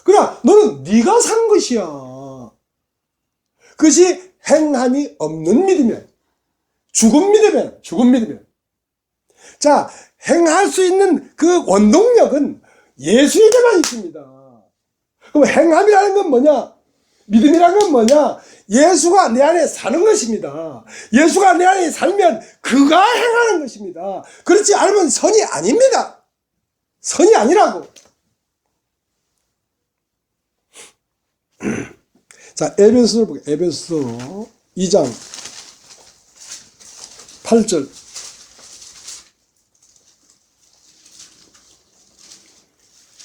그러나 너는 네가 산 것이야. 그것이 행함이 없는 믿으면, 죽은 믿으면. 자, 행할 수 있는 그 원동력은 예수에게만 있습니다. 그럼 행함이라는 건 뭐냐? 믿음이라는 건 뭐냐? 예수가 내 안에 사는 것입니다. 예수가 내 안에 살면 그가 행하는 것입니다. 그렇지 않으면 선이 아닙니다. 선이 아니라고. 자, 에베소서를 볼게요. 에베소서 2장 8절.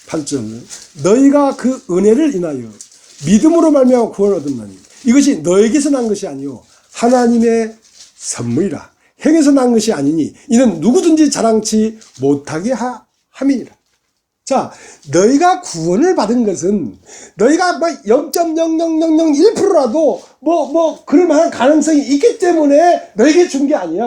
8절. 너희가 그 은혜를 인하여 믿음으로 말미암아 구원을 얻었나니 이것이 너에게서 난 것이 아니요 하나님의 선물이라. 행에서 난 것이 아니니 이는 누구든지 자랑치 못하게 함이니라. 자, 너희가 구원을 받은 것은 너희가 뭐 0.00001%라도 그럴 만한 가능성이 있기 때문에 너에게 준 게 아니야.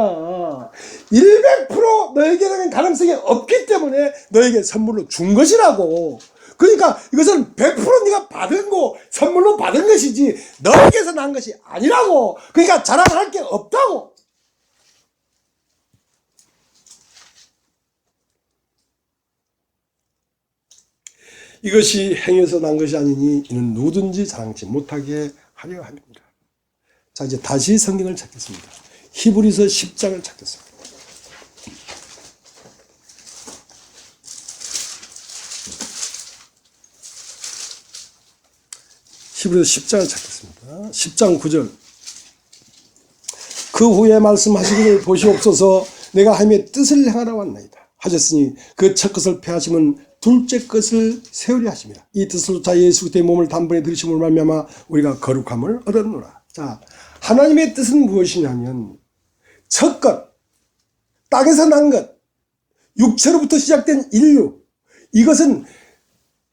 100% 너에게는 가능성이 없기 때문에 너에게 선물로 준 것이라고. 그러니까 이것은 100% 네가 받은 거, 선물로 받은 것이지 너에게서 난 것이 아니라고. 그러니까 자랑할 게 없다고. 이것이 행해서 난 것이 아니니 이는 누구든지 자랑치 못하게 하려 함입니다. 자, 이제 다시 성경을 찾겠습니다. 히브리서 10장을 찾겠습니다. 히브리서 10장을 찾겠습니다. 10장 9절. 그 후에 말씀하시기를 보시옵소서 내가 하나님의 뜻을 행하러 왔나이다 하셨으니 그 첫 것을 폐하시면 둘째 것을 세우려 하십니다. 이 뜻으로 자 예수 그리스도의 몸을 단번에 들으심으로 말미암아 우리가 거룩함을 얻었노라. 자, 하나님의 뜻은 무엇이냐면 첫 것, 땅에서 난 것, 육체로부터 시작된 인류, 이것은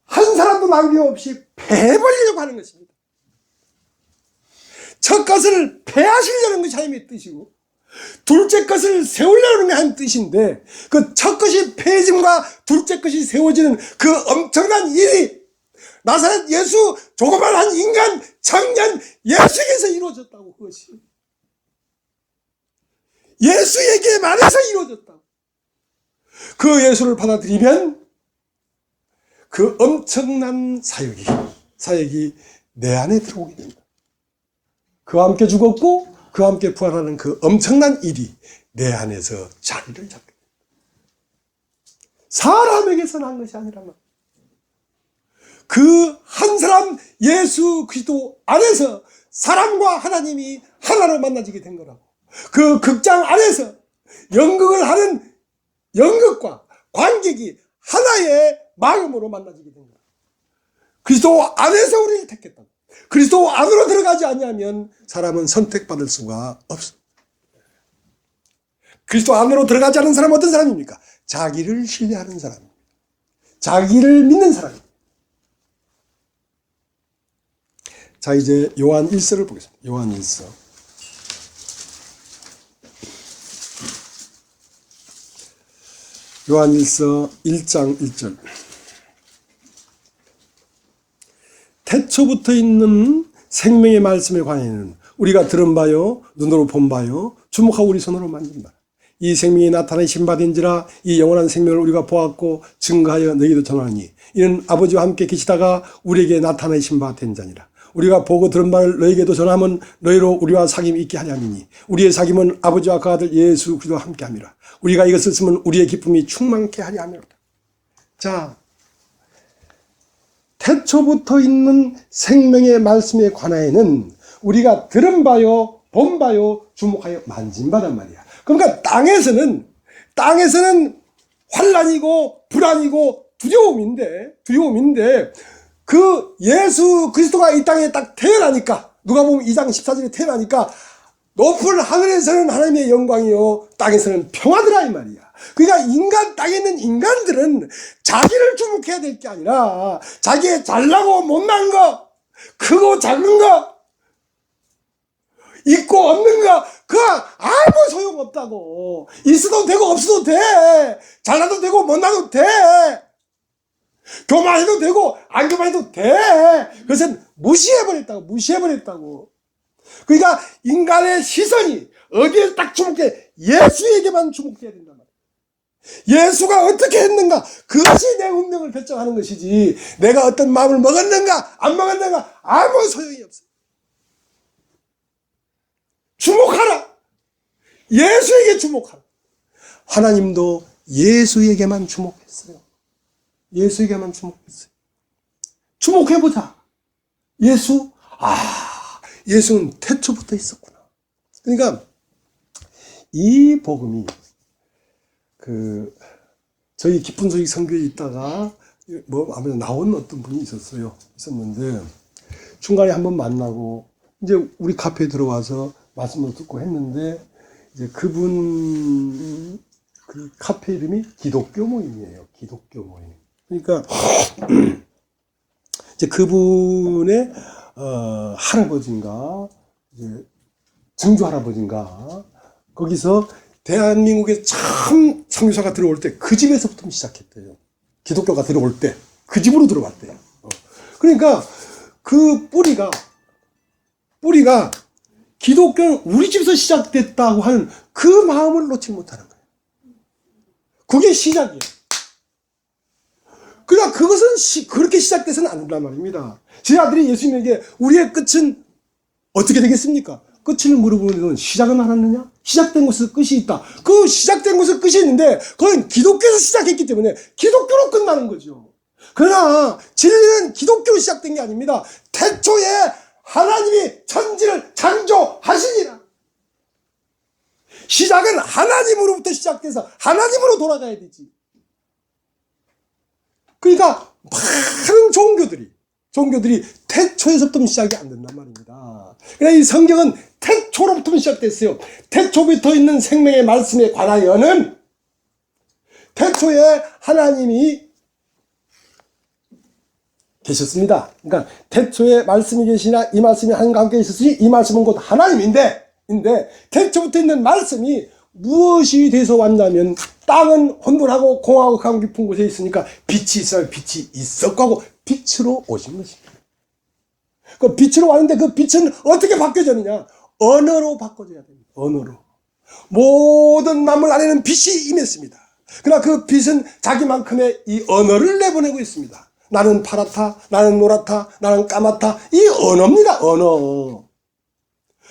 한 사람도 남김없이 패해버리려고 하는 것입니다. 첫 것을 패하시려는 것이 하나님의 뜻이고 둘째 것을 세우려는 게 한 뜻인데 그 첫 것이 폐해짐과 둘째 것이 세워지는 그 엄청난 일이 나사렛 예수 조그만한 인간 청년 예수에게서 이루어졌다고. 그것이 예수에게 말해서 이루어졌다고. 그 예수를 받아들이면 그 엄청난 사역이 내 안에 들어오게 됩니다. 그와 함께 죽었고 그와 함께 부활하는 그 엄청난 일이 내 안에서 자리를 잡게 됩니다. 사람에게서 난 것이 아니라면 그 한 사람 예수 그리스도 안에서 사람과 하나님이 하나로 만나지게 된 거라고. 그 극장 안에서 연극을 하는 연극과 관객이 하나의 마음으로 만나지게 된 거라고. 그리스도 안에서 우리를 택했다. 그리스도 안으로 들어가지 않으면 사람은 선택받을 수가 없어. 그리스도 안으로 들어가지 않은 사람은 어떤 사람입니까? 자기를 신뢰하는 사람입니다. 자기를 믿는 사람입니다. 자, 이제 요한 1서를 보겠습니다. 요한 1서. 요한 1서 1장 1절. 태초부터 있는 생명의 말씀에 관해는 우리가 들은 바요 눈으로 본 바요 주목하고 우리 손으로 만진 바 이 생명이 나타내신 바 된지라 이 영원한 생명을 우리가 보았고 증거하여 너희도 전하니 이는 아버지와 함께 계시다가 우리에게 나타내신 바 된 자니라. 우리가 보고 들은 바를 너희에게도 전하면 너희로 우리와 사귐이 있게 하려 함이니 우리의 사귐은 아버지와 그 아들 예수 그리스도와 함께 함이라. 우리가 이것을 쓰면 우리의 기쁨이 충만케 하려 함이로다. 자, 태초부터 있는 생명의 말씀에 관하여는 우리가 들은 바요 본 바요 주목하여 만진 바란 말이야. 그러니까 땅에서는 환난이고 불안이고 두려움인데 그 예수 그리스도가 이 땅에 딱 태어나니까 누가 보면 2장 14절에 태어나니까 높은 하늘에서는 하나님의 영광이요 땅에서는 평화더라 이 말이야. 그러니까 땅에 있는 인간들은 자기를 주목해야 될 게 아니라 자기의 잘나고 못난 거, 크고 작은 거, 있고 없는 거, 그거 아무 소용없다고. 있어도 되고 없어도 돼. 잘나도 되고 못나도 돼. 교만해도 되고 안 교만해도 돼. 그것은 무시해버렸다고. 그러니까 인간의 시선이 어디에 딱 주목해? 예수에게만 주목해야 된단 말이야. 예수가 어떻게 했는가? 그것이 내 운명을 결정하는 것이지, 내가 어떤 마음을 먹었는가 안 먹었는가 아무 소용이 없어. 주목하라. 예수에게 주목하라. 하나님도 예수에게만 주목했어요. 예수에게만 주목했어요. 주목해보자. 예수는 태초부터 있었구나. 그러니까 이 복음이 저희 깊은 소식 선교에 있다가 아무래도 나온 어떤 분이 있었는데 중간에 한번 만나고 이제 우리 카페에 들어와서 말씀을 듣고 했는데, 이제 그분 그 카페 이름이 기독교 모임이에요. 기독교 모임. 그러니까 이제 그분의 할아버지인가, 이제 증조 할아버지인가, 거기서 대한민국에 처음 선교사가 들어올 때 그 집에서부터 시작했대요. 기독교가 들어올 때 그 집으로 들어왔대요. 그러니까 그 뿌리가 기독교는 우리 집에서 시작됐다고 하는 그 마음을 놓지 못하는 거예요. 그게 시작이에요. 그러나 그것은 그렇게 시작돼서는 안 된단 말입니다. 제 아들이 예수님에게 우리의 끝은 어떻게 되겠습니까? 끝을 물어보는 시작은 알았느냐? 시작된 곳에서 끝이 있다. 그 시작된 곳에서 끝이 있는데 그건 기독교에서 시작했기 때문에 기독교로 끝나는 거죠. 그러나 진리는 기독교로 시작된 게 아닙니다. 태초에 하나님이 천지를 창조하시니라. 시작은 하나님으로부터 시작돼서 하나님으로 돌아가야 되지. 그러니까 많은 종교들이 태초에서부터 시작이 안 된단 말입니다. 그러니까 이 성경은 태초로부터 시작됐어요. 태초부터 있는 생명의 말씀에 관하여는 태초에 하나님이 계셨습니다. 그러니까 태초에 말씀이 계시나 이 말씀이 하나님과 함께 있었으니 이 말씀은 곧 하나님인데 태초부터 있는 말씀이 무엇이 돼서 왔냐면, 땅은 혼돈하고 공하고 강 깊은 곳에 있으니까 빛이 있어야 빛이 있었고 하고 빛으로 오신 것입니다. 그 빛으로 왔는데 그 빛은 어떻게 바뀌어졌느냐? 언어로 바꿔져야 됩니다. 언어로. 모든 만물 안에는 빛이 임했습니다. 그러나 그 빛은 자기만큼의 이 언어를 내보내고 있습니다. 나는 파랗다, 나는 노랗다, 나는 까맣다. 이 언어입니다. 언어.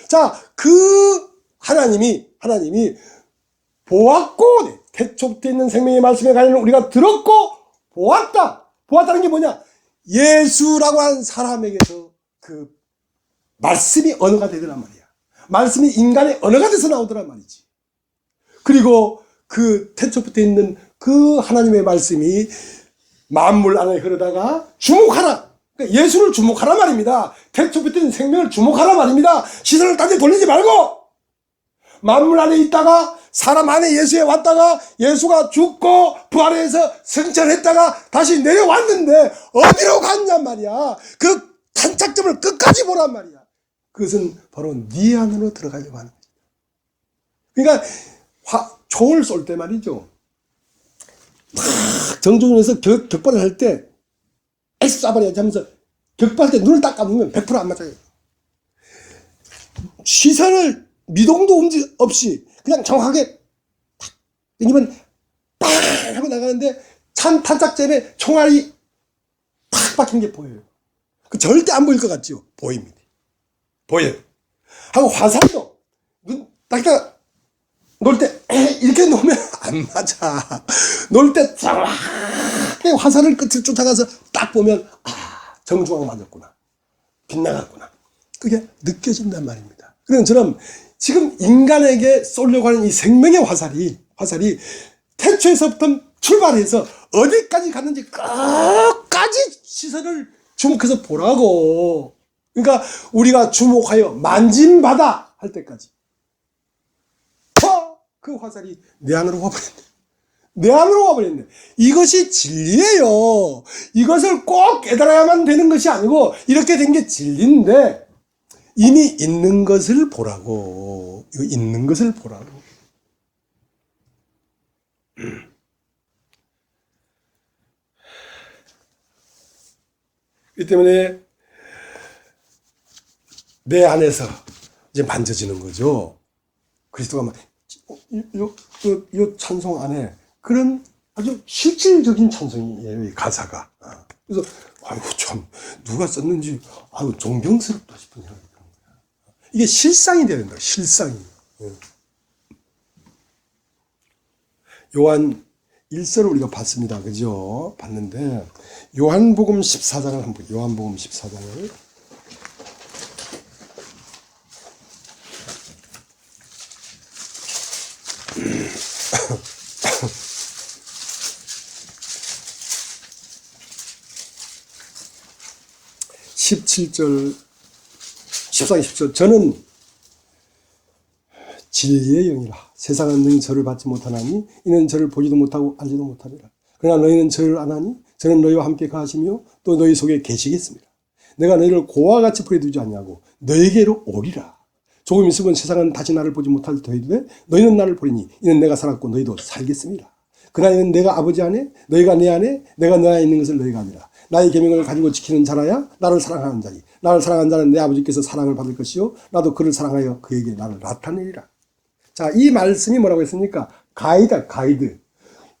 자, 그 하나님이 보았고, 태초부터 있는 생명의 말씀에 관해는 우리가 들었고 보았다. 보았다는 게 뭐냐? 예수라고 하는 사람에게서 그 말씀이 언어가 되더란 말이야. 말씀이 인간의 언어가 돼서 나오더란 말이지. 그리고 그 태초부터 있는 그 하나님의 말씀이 만물 안에 흐르다가 주목하라. 그러니까 예수를 주목하라 말입니다. 태초부터 있는 생명을 주목하라 말입니다. 시선을 딴 데 돌리지 말고 만물 안에 있다가 사람 안에 예수에 왔다가 예수가 죽고 부활해서 승천했다가 다시 내려왔는데 어디로 갔냔 말이야. 그 탄착점을 끝까지 보란 말이야. 그것은 바로 네 안으로 들어가려고 하는 거지. 그러니까 총을 쏠 때 말이죠. 막 정조준에서 격발을 할 때 애써 쏴버려야지 하면서 격발할 때 눈을 딱 감으면 100% 안 맞아요. 시선을 미동도 없이 그냥 정확하게 탁 당기면 빵 하고 나가는데 탄착점에 총알이 탁 박힌 게 보여요. 그 절대 안 보일 것 같죠? 보입니다. 보여요. 하고 화살도 딱 놓을 때 이렇게 놓으면 안 맞아. 놓을 때 정확하게 화살을 끝을 쫓아가서 딱 보면 정중앙 맞았구나. 빗나갔구나. 그게 느껴진단 말입니다. 그런 것처럼 지금 인간에게 쏘려고 하는 이 생명의 화살이 태초에서부터 출발해서 어디까지 갔는지 끝까지 시선을 주목해서 보라고. 그러니까 우리가 주목하여 만진받아 할 때까지. 그 화살이 내 안으로 와버렸네. 내 안으로 와버렸네. 이것이 진리예요. 이것을 꼭 깨달아야만 되는 것이 아니고 이렇게 된 게 진리인데 이미 있는 것을 보라고. 이거 있는 것을 보라고. 이 때문에 내 안에서 이제 만져지는 거죠. 그리스도가 막 요 찬송 안에 그런 아주 실질적인 찬송이에요, 이 가사가. 그래서 아이고 참 누가 썼는지 아유 존경스럽다 싶은 생각이 드는 거야. 이게 실상이 돼야 된다. 실상이. 요한 1서를 우리가 봤습니다. 그죠? 봤는데 요한복음 14장을 한번 요한복음 14장을 17절 14장 10절 저는 진리의 영이라 세상은 너희 저를 받지 못하나니 이는 저를 보지도 못하고 알지도 못하리라. 그러나 너희는 저를 아나니 저는 너희와 함께 가시며 또 너희 속에 계시겠습니다. 내가 너희를 고와 같이 버려두지 않냐고 너희에게로 오리라. 조금 있으면 세상은 다시 나를 보지 못할 터이되 너희는 나를 보리니 이는 내가 살았고 너희도 살겠습니다. 그러나 이는 내가 아버지 안에 너희가 내 안에 내가 너 안에 있는 것을 너희가 아니라 나의 계명을 가지고 지키는 자라야 나를 사랑하는 자니 나를 사랑하는 자는 내 아버지께서 사랑을 받을 것이요 나도 그를 사랑하여 그에게 나를 나타내리라. 자, 이 말씀이 뭐라고 했습니까? 가이드.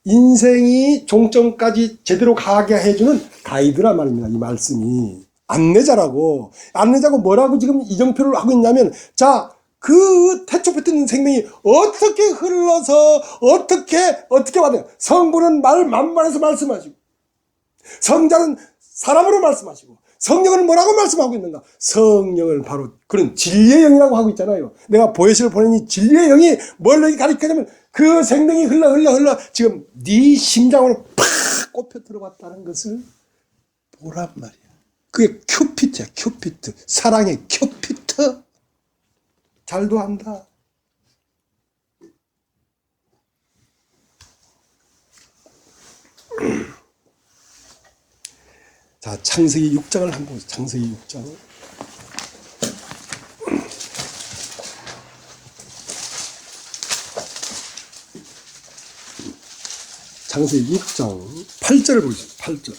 인생이 종점까지 제대로 가게 해주는 가이드란 말입니다. 이 말씀이. 안내자라고 뭐라고 지금 이정표를 하고 있냐면, 자, 그 태초부터 있는 생명이 어떻게 흘러서 어떻게 와요? 성부는 만물에서 말씀하시고, 성자는 사람으로 말씀하시고, 성령은 뭐라고 말씀하고 있는가? 성령은 바로 그런 진리의 영이라고 하고 있잖아요. 내가 보혜시를 보내니 진리의 영이 뭘 가리키냐면 그 생명이 흘러 지금 네 심장으로 팍 꼽혀 들어왔다는 것을 보란 말이야. 그게 큐피트야. 큐피트. 사랑의 큐피트. 잘도 한다. 자, 창세기 6장을 한번 보세요. 창세기 6장. 창세기 6장 8절을 보세요. 8절.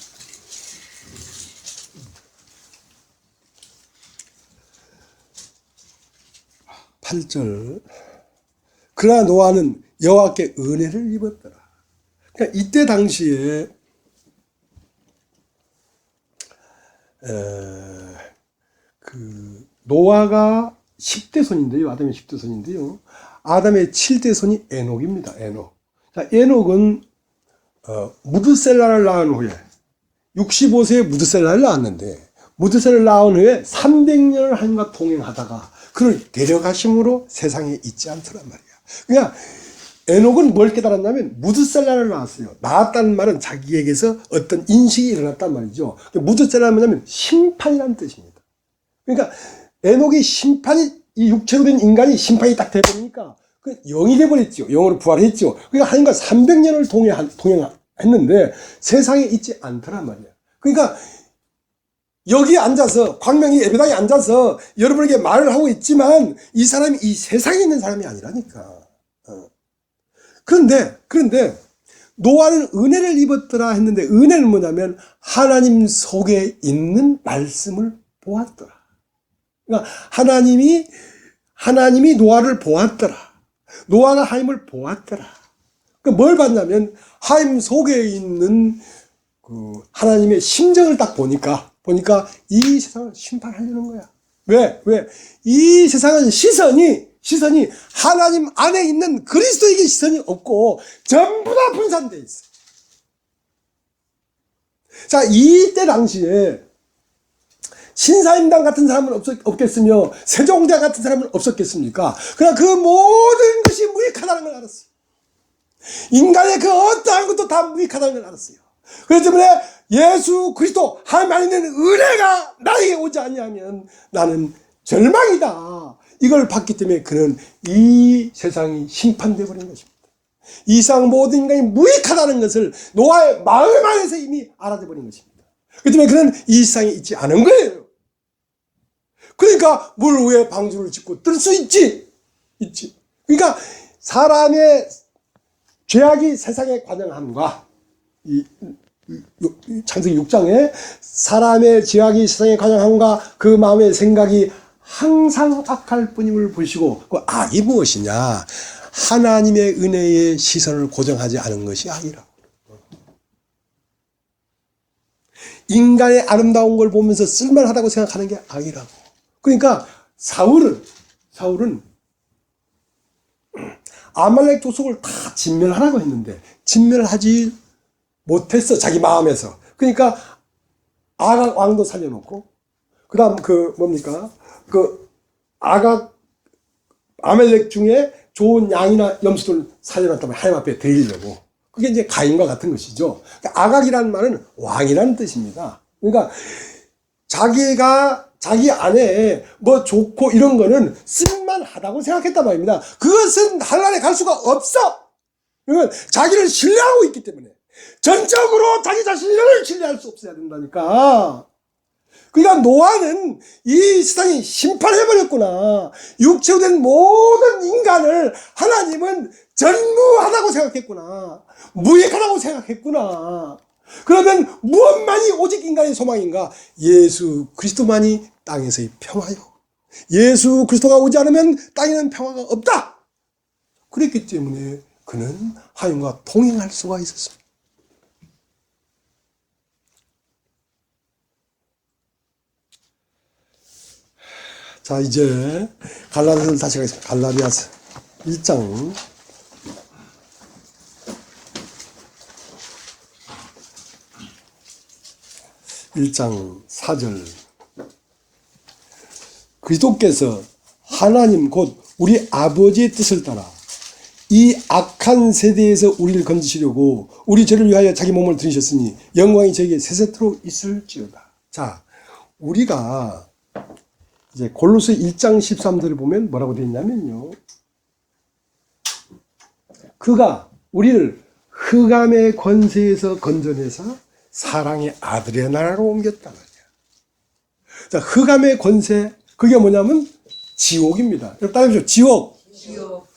8절. 그러나 노아는 여호와께 은혜를 입었더라. 그러니까 이때 당시에 노아가 10대 손인데요. 아담의 10대 손인데요. 아담의 7대 손이 에녹입니다. 에녹. 자, 에녹은 무드셀라를 낳은 후에 65세에 무드셀라를 낳았는데 무드셀라를 낳은 후에 300년을 하나님과 동행하다가 그를 데려가심으로 세상에 있지 않더란 말이야. 그러니까 에녹은 뭘 깨달았냐면 무드셀라를 낳았어요. 낳았다는 말은 자기에게서 어떤 인식이 일어났단 말이죠. 무드셀라는 뭐냐면 심판이라는 뜻입니다. 그러니까 에녹이 심판이 이 육체로 된 인간이 심판이 딱 돼버리니까 그 영이 돼버렸죠. 영으로 부활했죠. 그러니까 하나님과 300년을 동행했는데 세상에 있지 않더란 말이야. 그러니까 여기 앉아서 광명이 예배당에 앉아서 여러분에게 말을 하고 있지만 이 사람이 이 세상에 있는 사람이 아니라니까. 그런데 노아는 은혜를 입었더라 했는데 은혜는 뭐냐면 하나님 속에 있는 말씀을 보았더라. 그러니까 하나님이 노아를 보았더라. 노아가 하나님을 보았더라. 그러니까 뭘 봤냐면 하나님 속에 있는 그 하나님의 심정을 딱 보니까 이 세상을 심판하려는 거야. 왜? 이 세상은 시선이 하나님 안에 있는 그리스도에게 시선이 없고 전부 다 분산되어 있어. 자, 이때 당시에 신사임당 같은 사람은 없겠으며 세종대왕 같은 사람은 없었겠습니까? 그러나 그 모든 것이 무익하다는 걸 알았어요. 인간의 그 어떠한 것도 다 무익하다는 걸 알았어요. 그렇기 때문에 예수 그리스도 하나님 안에 있는 은혜가 나에게 오지 아니하면 나는 절망이다. 이걸 봤기 때문에 그는 이 세상이 심판되어 버린 것입니다. 이 세상 모든 인간이 무익하다는 것을 노아의 마음 안에서 이미 알아져 버린 것입니다. 그렇기 때문에 그는 이 세상에 있지 않은 거예요. 그러니까 물 위에 방주를 짓고 뜰 수 있지. 그러니까 사람의 죄악이 세상에 관영함과 이 창세기 6장에 사람의 죄악이 세상에 관영함과 그 마음의 생각이 항상 악할 뿐임을 보시고, 그 악이 무엇이냐? 하나님의 은혜의 시선을 고정하지 않은 것이 악이라고. 인간의 아름다운 걸 보면서 쓸만하다고 생각하는 게 악이라고. 그러니까 사울은 아말렉 족속을 다 진멸하라고 했는데 진멸하지 못했어, 자기 마음에서. 그러니까 아각 왕도 살려놓고, 그 다음 아말렉 중에 좋은 양이나 염소들 살려놨다면 하나님 앞에 드리려고. 그게 이제 가인과 같은 것이죠. 그러니까 아각이라는 말은 왕이라는 뜻입니다. 그러니까 자기 안에 뭐 좋고 이런 거는 쓸만하다고 생각했단 말입니다. 그것은 하늘나라에 갈 수가 없어. 그러면 자기를 신뢰하고 있기 때문에 전적으로 자기 자신을 신뢰할 수 없어야 된다니까. 그러니까 노아는 이 세상이 심판해버렸구나. 육체로 된 모든 인간을 하나님은 전무하다고 생각했구나. 무익하다고 생각했구나. 그러면 무엇만이 오직 인간의 소망인가? 예수 그리스도만이 땅에서의 평화요. 예수 그리스도가 오지 않으면 땅에는 평화가 없다. 그랬기 때문에 그는 하나님과 동행할 수가 있었습니다. 자, 이제 갈라디아서를 다시 가겠습니다. 갈라디아서 1장 1장 4절. 그리스도께서 하나님 곧 우리 아버지의 뜻을 따라 이 악한 세대에서 우리를 건지시려고 우리 죄를 위하여 자기 몸을 들이셨으니 영광이 저에게 세세토록 있을지어다. 자, 우리가 이제 골로새 1장 13절을 보면 뭐라고 되어 있냐면요, 그가 우리를 흑암의 권세에서 건져내사 사랑의 아들의 나라로 옮겼다 말이야. 자, 흑암의 권세, 그게 뭐냐면 지옥입니다. 따라해보시죠. 지옥.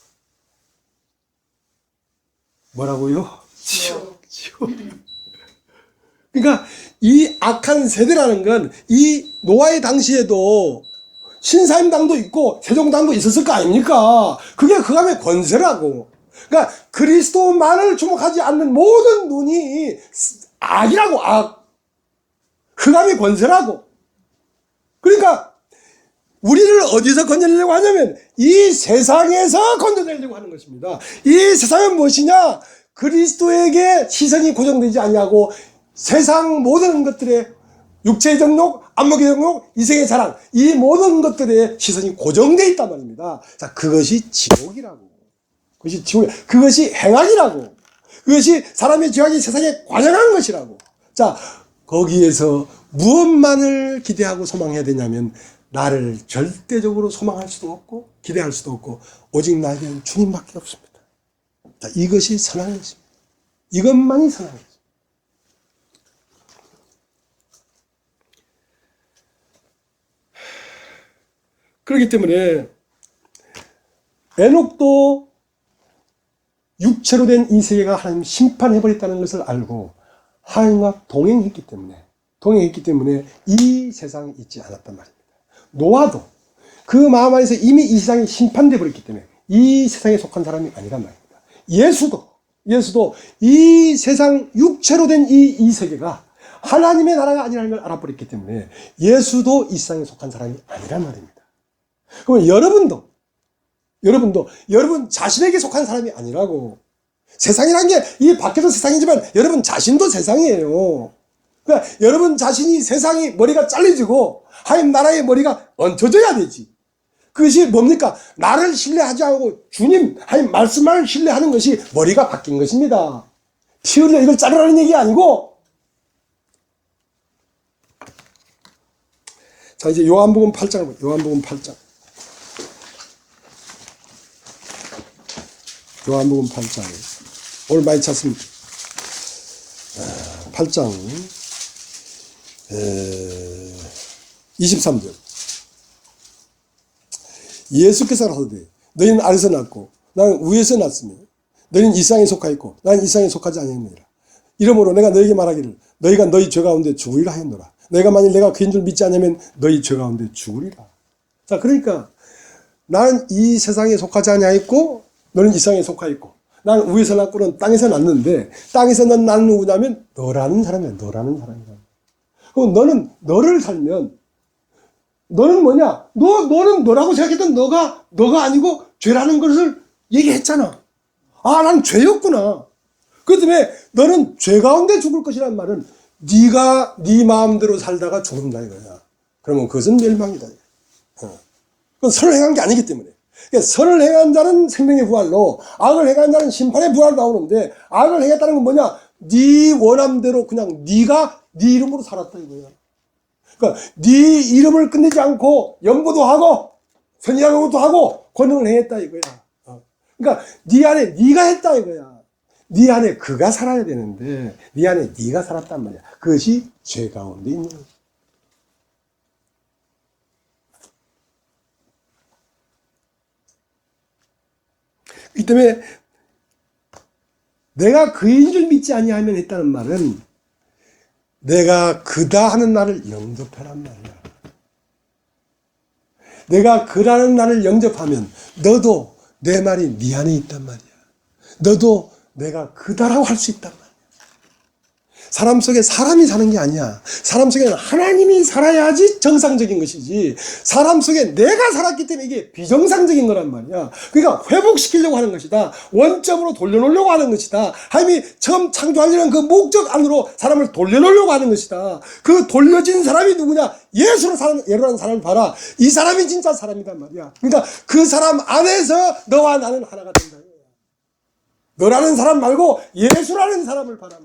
뭐라고요? 지옥. 그러니까 이 악한 세대라는 건 이 노아의 당시에도 신사임당도 있고 세종당도 있었을 거 아닙니까? 그게 흑암의 권세라고. 그러니까 그리스도만을 주목하지 않는 모든 눈이 악이라고. 악. 흑암의 권세라고. 그러니까 우리를 어디서 건져내려고 하냐면 이 세상에서 건져내려고 하는 것입니다. 이 세상은 무엇이냐? 그리스도에게 시선이 고정되지 않냐고 세상 모든 것들의 육체의 정욕, 안목의 정욕, 이생의 자랑, 이 모든 것들의 시선이 고정되어 있단 말입니다. 자, 그것이 지옥이라고. 그것이 행악이라고. 그것이 사람의 죄악이 세상에 관영한 것이라고. 자, 거기에서 무엇만을 기대하고 소망해야 되냐면 나를 절대적으로 소망할 수도 없고 기대할 수도 없고 오직 나에게는 주님밖에 없습니다. 자, 이것이 선한 것입니다. 이것만이 선한 것입니다. 그렇기 때문에 에녹도 육체로 된 이 세계가 하나님 심판해버렸다는 것을 알고 하나님과 동행했기 때문에 이 세상에 있지 않았단 말입니다. 노아도 그 마음 안에서 이미 이 세상이 심판돼 버렸기 때문에 이 세상에 속한 사람이 아니란 말입니다. 예수도 이 세상 육체로 된 이 세계가 하나님의 나라가 아니라는 걸 알아버렸기 때문에 예수도 이 세상에 속한 사람이 아니란 말입니다. 그럼 여러분도 여러분 자신에게 속한 사람이 아니라고. 세상이란 게 이 밖에서 세상이지만 여러분 자신도 세상이에요. 그러니까 여러분 자신이 세상이 머리가 잘려지고 하나님 나라의 머리가 얹혀져야 되지. 그것이 뭡니까? 나를 신뢰하지 않고 주님 하나님 말씀만 신뢰하는 것이 머리가 바뀐 것입니다. 피 흘려 이걸 자르라는 얘기 아니고. 자, 이제 요한복음 8장을 보요. 요한복음 8장. 요한복음 8장. 오늘 많이 찾습니다. 8장 23절. 예수께서 가라사대 너희는 아래서 났고 나는 위에서 났으며 너희는 이 세상에 속하였고 나는 이 세상에 속하지 아니하느니라. 이러므로 내가 너희에게 말하기를 너희가 너희 죄 가운데 죽으리라 하였노라. 너희가 만일 내가 그인 줄 믿지 않으면 너희 죄 가운데 죽으리라. 자, 그러니까 나는 이 세상에 속하지 아니하였고 너는 이 세상에 속하였고 나는 위에서 났고는 땅에서 났는데 땅에서 난 나는 누구냐면 너라는 사람이야. 너라는 사람이야. 그럼 너는 너를 살면 너는 뭐냐? 너는 너라고 생각했던 너가 아니고 죄라는 것을 얘기했잖아. 아, 난 죄였구나. 그 때문에 너는 죄 가운데 죽을 것이란 말은 네가 네 마음대로 살다가 죽는다 이거야. 그러면 그것은 멸망이다. 그건 선을 행한 게 아니기 때문에. 그러니까 선을 행한 자는 생명의 부활로 악을 행한 자는 심판의 부활로 나오는데 악을 행했다는 건 뭐냐? 네 원함대로 그냥 네가 네 이름으로 살았다 이거야. 그러니까 네 이름을 끝내지 않고 연보도 하고 선지자 노릇도 하고 권능을 행했다 이거야. 그러니까 네 안에 네가 했다 이거야. 네 안에 그가 살아야 되는데 네 안에 네가 살았단 말이야. 그것이 죄 가운데 있는 거지. 그 때문에 내가 그인 줄 믿지 아니하면 했다는 말은 내가 그다 하는 나를 영접하란 말이야. 내가 그라는 나를 영접하면 너도 내 말이 네 안에 있단 말이야. 너도 내가 그다라고 할 수 있단 말이야. 사람 속에 사람이 사는 게 아니야. 사람 속에는 하나님이 살아야지 정상적인 것이지. 사람 속에 내가 살았기 때문에 이게 비정상적인 거란 말이야. 그러니까 회복시키려고 하는 것이다. 원점으로 돌려놓으려고 하는 것이다. 하나님이 처음 창조하려는 그 목적 안으로 사람을 돌려놓으려고 하는 것이다. 그 돌려진 사람이 누구냐? 예수로 사는 예로라는 사람을 봐라. 이 사람이 진짜 사람이란 말이야. 그러니까 그 사람 안에서 너와 나는 하나가 된다. 너라는 사람 말고 예수라는 사람을 바라.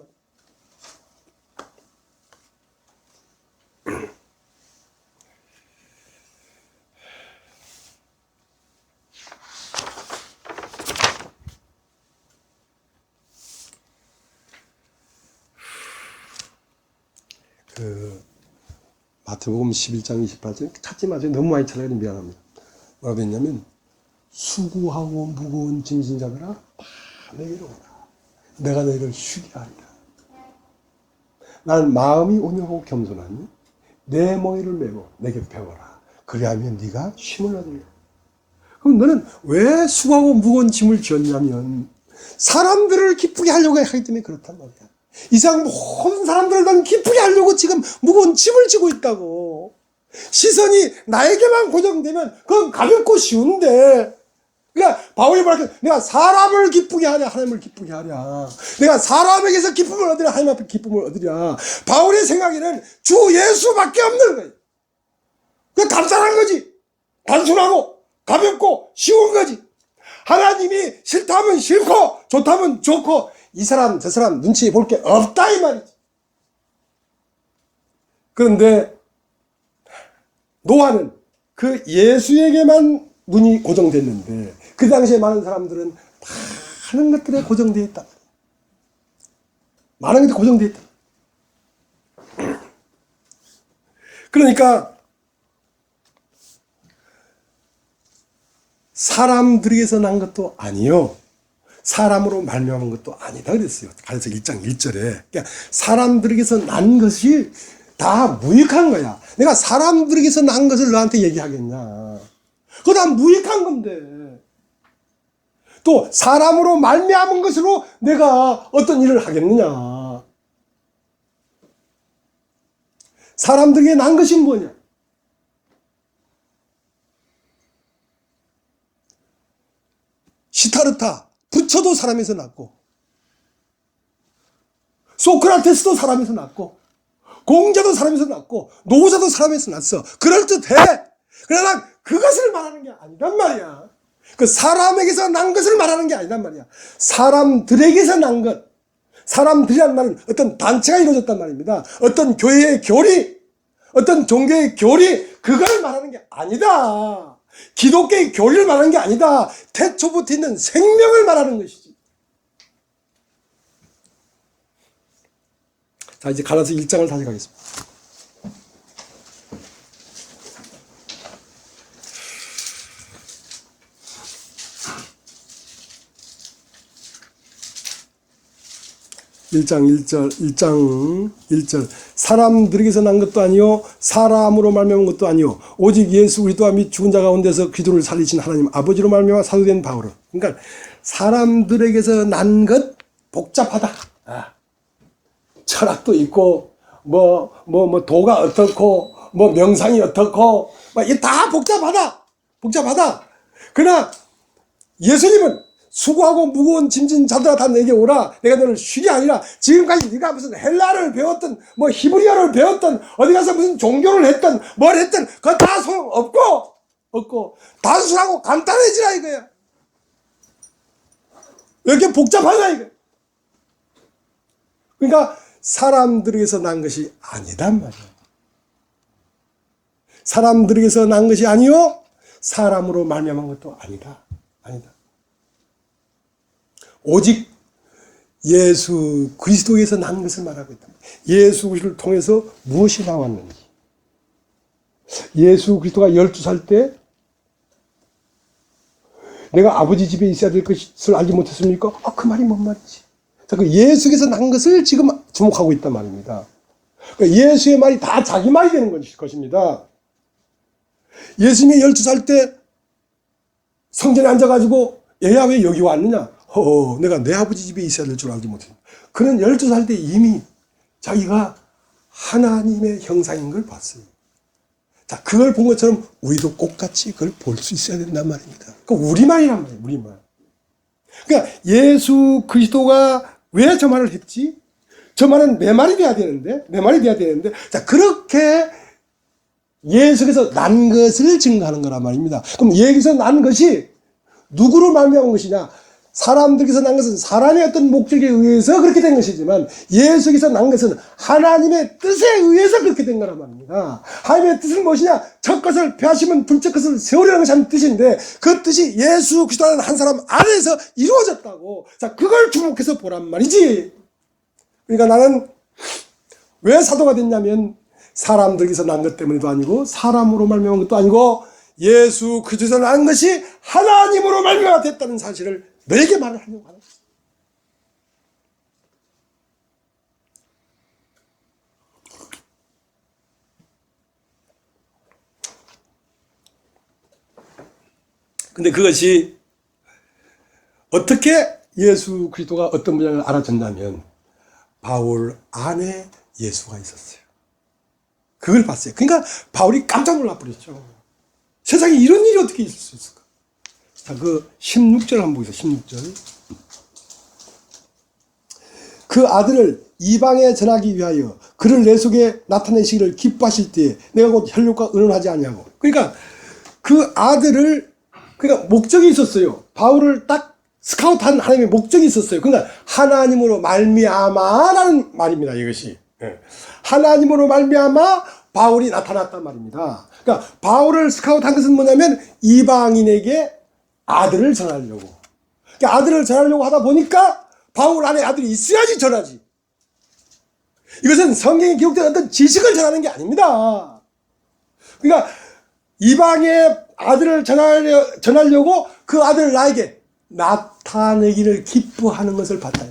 마태복음 11장 28절 찾지 마세요. 너무 많이 찾아야 미안합니다. 뭐라고 했냐면 수고하고 무거운 짐진 자들아 다 내게로 오라. 내가 너희를 쉬게 하리라. 나는 마음이 온유하고 겸손하니 내 멍에를 메고 내게 배워라. 그리하면 네가 쉼을 얻으리라. 그럼 너는 왜 수고하고 무거운 짐을 지었냐면 사람들을 기쁘게 하려고 하기 때문에 그렇단 말이야. 이상 모든 사람들을 난 기쁘게 하려고 지금 무거운 짐을 지고 있다고. 시선이 나에게만 고정되면 그건 가볍고 쉬운데. 그러니까 바울이 말하길 내가 사람을 기쁘게 하랴 하나님을 기쁘게 하랴. 내가 사람에게서 기쁨을 얻으랴 하나님 앞에 기쁨을 얻으랴. 바울의 생각에는 주 예수밖에 없는 거예요. 그 간단한 거지. 단순하고 가볍고 쉬운 거지. 하나님이 싫다면 싫고 좋다면 좋고 이 사람 저 사람 눈치 볼 게 없다 이 말이지. 그런데 노아는 그 예수에게만 눈이 고정됐는데 그 당시에 많은 사람들은 많은 것들에 고정되어 있다. 많은 것들이 고정되어 있다. 그러니까 사람들에게서 난 것도 아니요. 사람으로 말미암은 것도 아니다 그랬어요. 가르쳐 1장 1절에. 그러니까 사람들에게서 난 것이 다 무익한 거야. 내가 사람들에게서 난 것을 너한테 얘기하겠냐. 그거 다 무익한 건데. 또 사람으로 말미암은 것으로 내가 어떤 일을 하겠느냐. 사람들에게 난 것이 뭐냐. 시타르타 부처도 사람에서 났고 소크라테스도 사람에서 났고 공자도 사람에서 났고 노자도 사람에서 났어. 그럴듯해. 그러나 그것을 말하는 게 아니란 말이야. 그 사람에게서 난 것을 말하는 게 아니란 말이야. 사람들에게서 난 것. 사람들이란 말은 어떤 단체가 이루어졌단 말입니다. 어떤 교회의 교리, 어떤 종교의 교리, 그걸 말하는 게 아니다. 기독교의 교리를 말하는 게 아니다. 태초부터 있는 생명을 말하는 것이지. 자, 이제 갈라서 1장을 다시 가겠습니다. 일장 1절 사람들에게서 난 것도 아니요 사람으로 말미암은 것도 아니요 오직 예수 그리스도와 및 죽은 자 가운데서 그리스도를 살리신 하나님 아버지로 말미암아 사도된 바울은, 그러니까 사람들에게서 난 것 복잡하다. 철학도 있고 뭐 도가 어떻고 뭐 명상이 어떻고 이게 다 복잡하다. 그러나 예수님은 수고하고 무거운 짐진 자들아 다 내게 오라. 내가 너를 쉬게 아니라. 지금까지 네가 무슨 헬라를 배웠든 뭐 히브리어를 배웠든 어디 가서 무슨 종교를 했든 뭘 했든 그거 다 소용없고 단순하고 간단해지라 이거야. 왜 이렇게 복잡하냐 이거. 그러니까 사람들에게서 난 것이 아니단 말이야. 사람들에게서 난 것이 아니요 사람으로 말미암은 것도 아니다. 오직 예수 그리스도에서 난 것을 말하고 있다. 예수 그리스도를 통해서 무엇이 나왔는지. 예수 그리스도가 12살 때 내가 아버지 집에 있어야 될 것을 알지 못했습니까? 그 말이 뭔 말이지? 자, 그 예수에서 난 것을 지금 주목하고 있단 말입니다. 그러니까 예수의 말이 다 자기 말이 되는 것입니다. 예수님이 12살 때 성전에 앉아가지고 얘야 왜 여기 왔느냐? 내가 내 아버지 집에 있어야 될 줄 알지 못했다. 그는 12살 때 이미 자기가 하나님의 형상인 걸 봤어요. 자, 그걸 본 것처럼 우리도 똑같이 그걸 볼 수 있어야 된단 말입니다. 그 우리말이란 말이에요, 우리말. 그러니까 예수 그리스도가 왜 저 말을 했지? 저 말은 내 말이 돼야 되는데, 자, 그렇게 예수께서 난 것을 증거하는 거란 말입니다. 그럼 예수께서 난 것이 누구로 말미암은 것이냐? 사람들에게서 난 것은 사람의 어떤 목적에 의해서 그렇게 된 것이지만 예수께서 난 것은 하나님의 뜻에 의해서 그렇게 된 거란 말입니다. 하나님의 뜻은 무엇이냐? 첫 것을 폐하시면 둘째 것을 세우려는 것이 하나님의 뜻인데 그 뜻이 예수 그리스도라는 한 사람 안에서 이루어졌다고. 자, 그걸 주목해서 보란 말이지. 그러니까 나는 왜 사도가 됐냐면 사람들에게서 난 것 때문에도 아니고 사람으로 말미암은 것도 아니고 예수 그리스도에서 난 것이 하나님으로 말미암아 됐다는 사실을 너에게 말을 하려고 하는 것입니다. 근데 그것이 어떻게 예수 그리스도가 어떤 분야를 알아줬냐면 바울 안에 예수가 있었어요. 그걸 봤어요. 그러니까 바울이 깜짝 놀라버렸죠. 세상에 이런 일이 어떻게 있을 수 있을까? 자, 그 16절 한번 보세요. 16절. 그 아들을 이방에 전하기 위하여 그를 내 속에 나타내시기를 기뻐하실 때에 내가 곧 혈육과 의논하지 아니하고. 그러니까 그 아들을, 그러니까 목적이 있었어요. 바울을 딱 스카우트한 하나님의 목적이 있었어요. 그러니까 하나님으로 말미암아라는 말입니다. 이것이. 하나님으로 말미암아 바울이 나타났단 말입니다. 그러니까 바울을 스카우트한 것은 뭐냐면 이방인에게 아들을 전하려고. 그러니까 아들을 전하려고 하다 보니까 바울 안에 아들이 있어야지 전하지. 이것은 성경에 기록된 어떤 지식을 전하는 게 아닙니다. 그러니까 이방의 아들을 전하려고 그 아들을 나에게 나타내기를 기뻐하는 것을 봤다.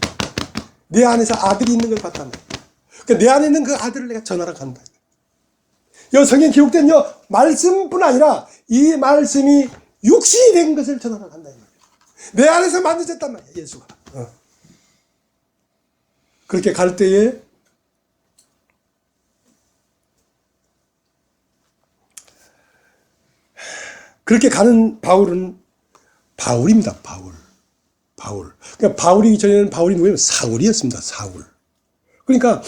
내 안에서 아들이 있는 걸 봤다. 그러니까 내 안에 있는 그 아들을 내가 전하러 간다. 이 성경에 기록된 말씀뿐 아니라 이 말씀이 육신이 된 것을 전하러 간다. 내 안에서 만들어졌단 말이야, 예수가. 그렇게 갈 때에 그렇게 가는 바울은 바울입니다. 바울. 그러니까 바울이기 전에는 바울이 누구냐면 사울이었습니다. 사울. 그러니까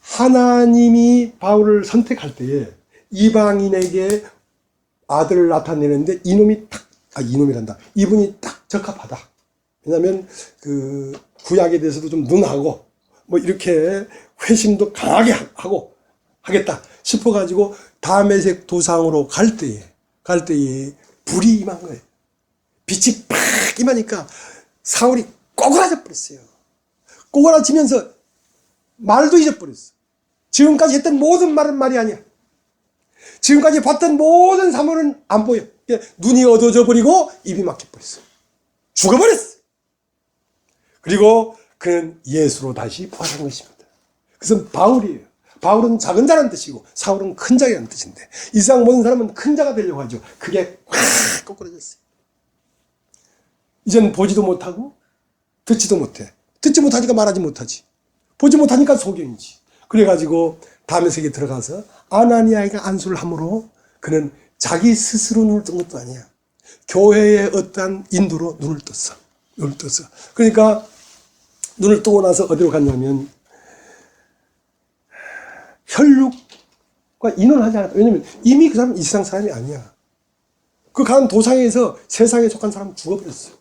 하나님이 바울을 선택할 때에 이방인에게 아들을 나타내는데 이분이 딱 적합하다. 왜냐하면 그 구약에 대해서도 좀 능하고 뭐 이렇게 회심도 강하게 하고 하겠다 싶어가지고 다메섹 도상으로 갈 때에 불이 임한 거예요. 빛이 팍 임하니까 사울이 꼬그라져 버렸어요. 꼬그라지면서 말도 잊어버렸어. 지금까지 했던 모든 말은 말이 아니야. 지금까지 봤던 모든 사물은 안 보여. 눈이 어두워져 버리고 입이 막혀버렸어. 죽어버렸어. 그리고 그는 예수로 다시 부활한 것입니다. 그것은 바울이에요. 바울은 작은 자라는 뜻이고 사울은 큰 자라는 뜻인데 이 세상 모든 사람은 큰 자가 되려고 하죠. 그게 확 꼬꾸라졌어요. 이제는 보지도 못하고 듣지도 못해. 듣지 못하니까 말하지 못하지. 보지 못하니까 소경이지. 그래가지고 다메섹에 들어가서 아나니아가 안수를 함으로 그는 자기 스스로 눈을 뜬 것도 아니야. 교회의 어떠한 인도로 눈을 떴어. 그러니까 눈을 뜨고 나서 어디로 갔냐면 혈육과 인원하지 않았다. 왜냐면 이미 그 사람은 이 세상 사람이 아니야. 그 간 도상에서 세상에 속한 사람은 죽어버렸어.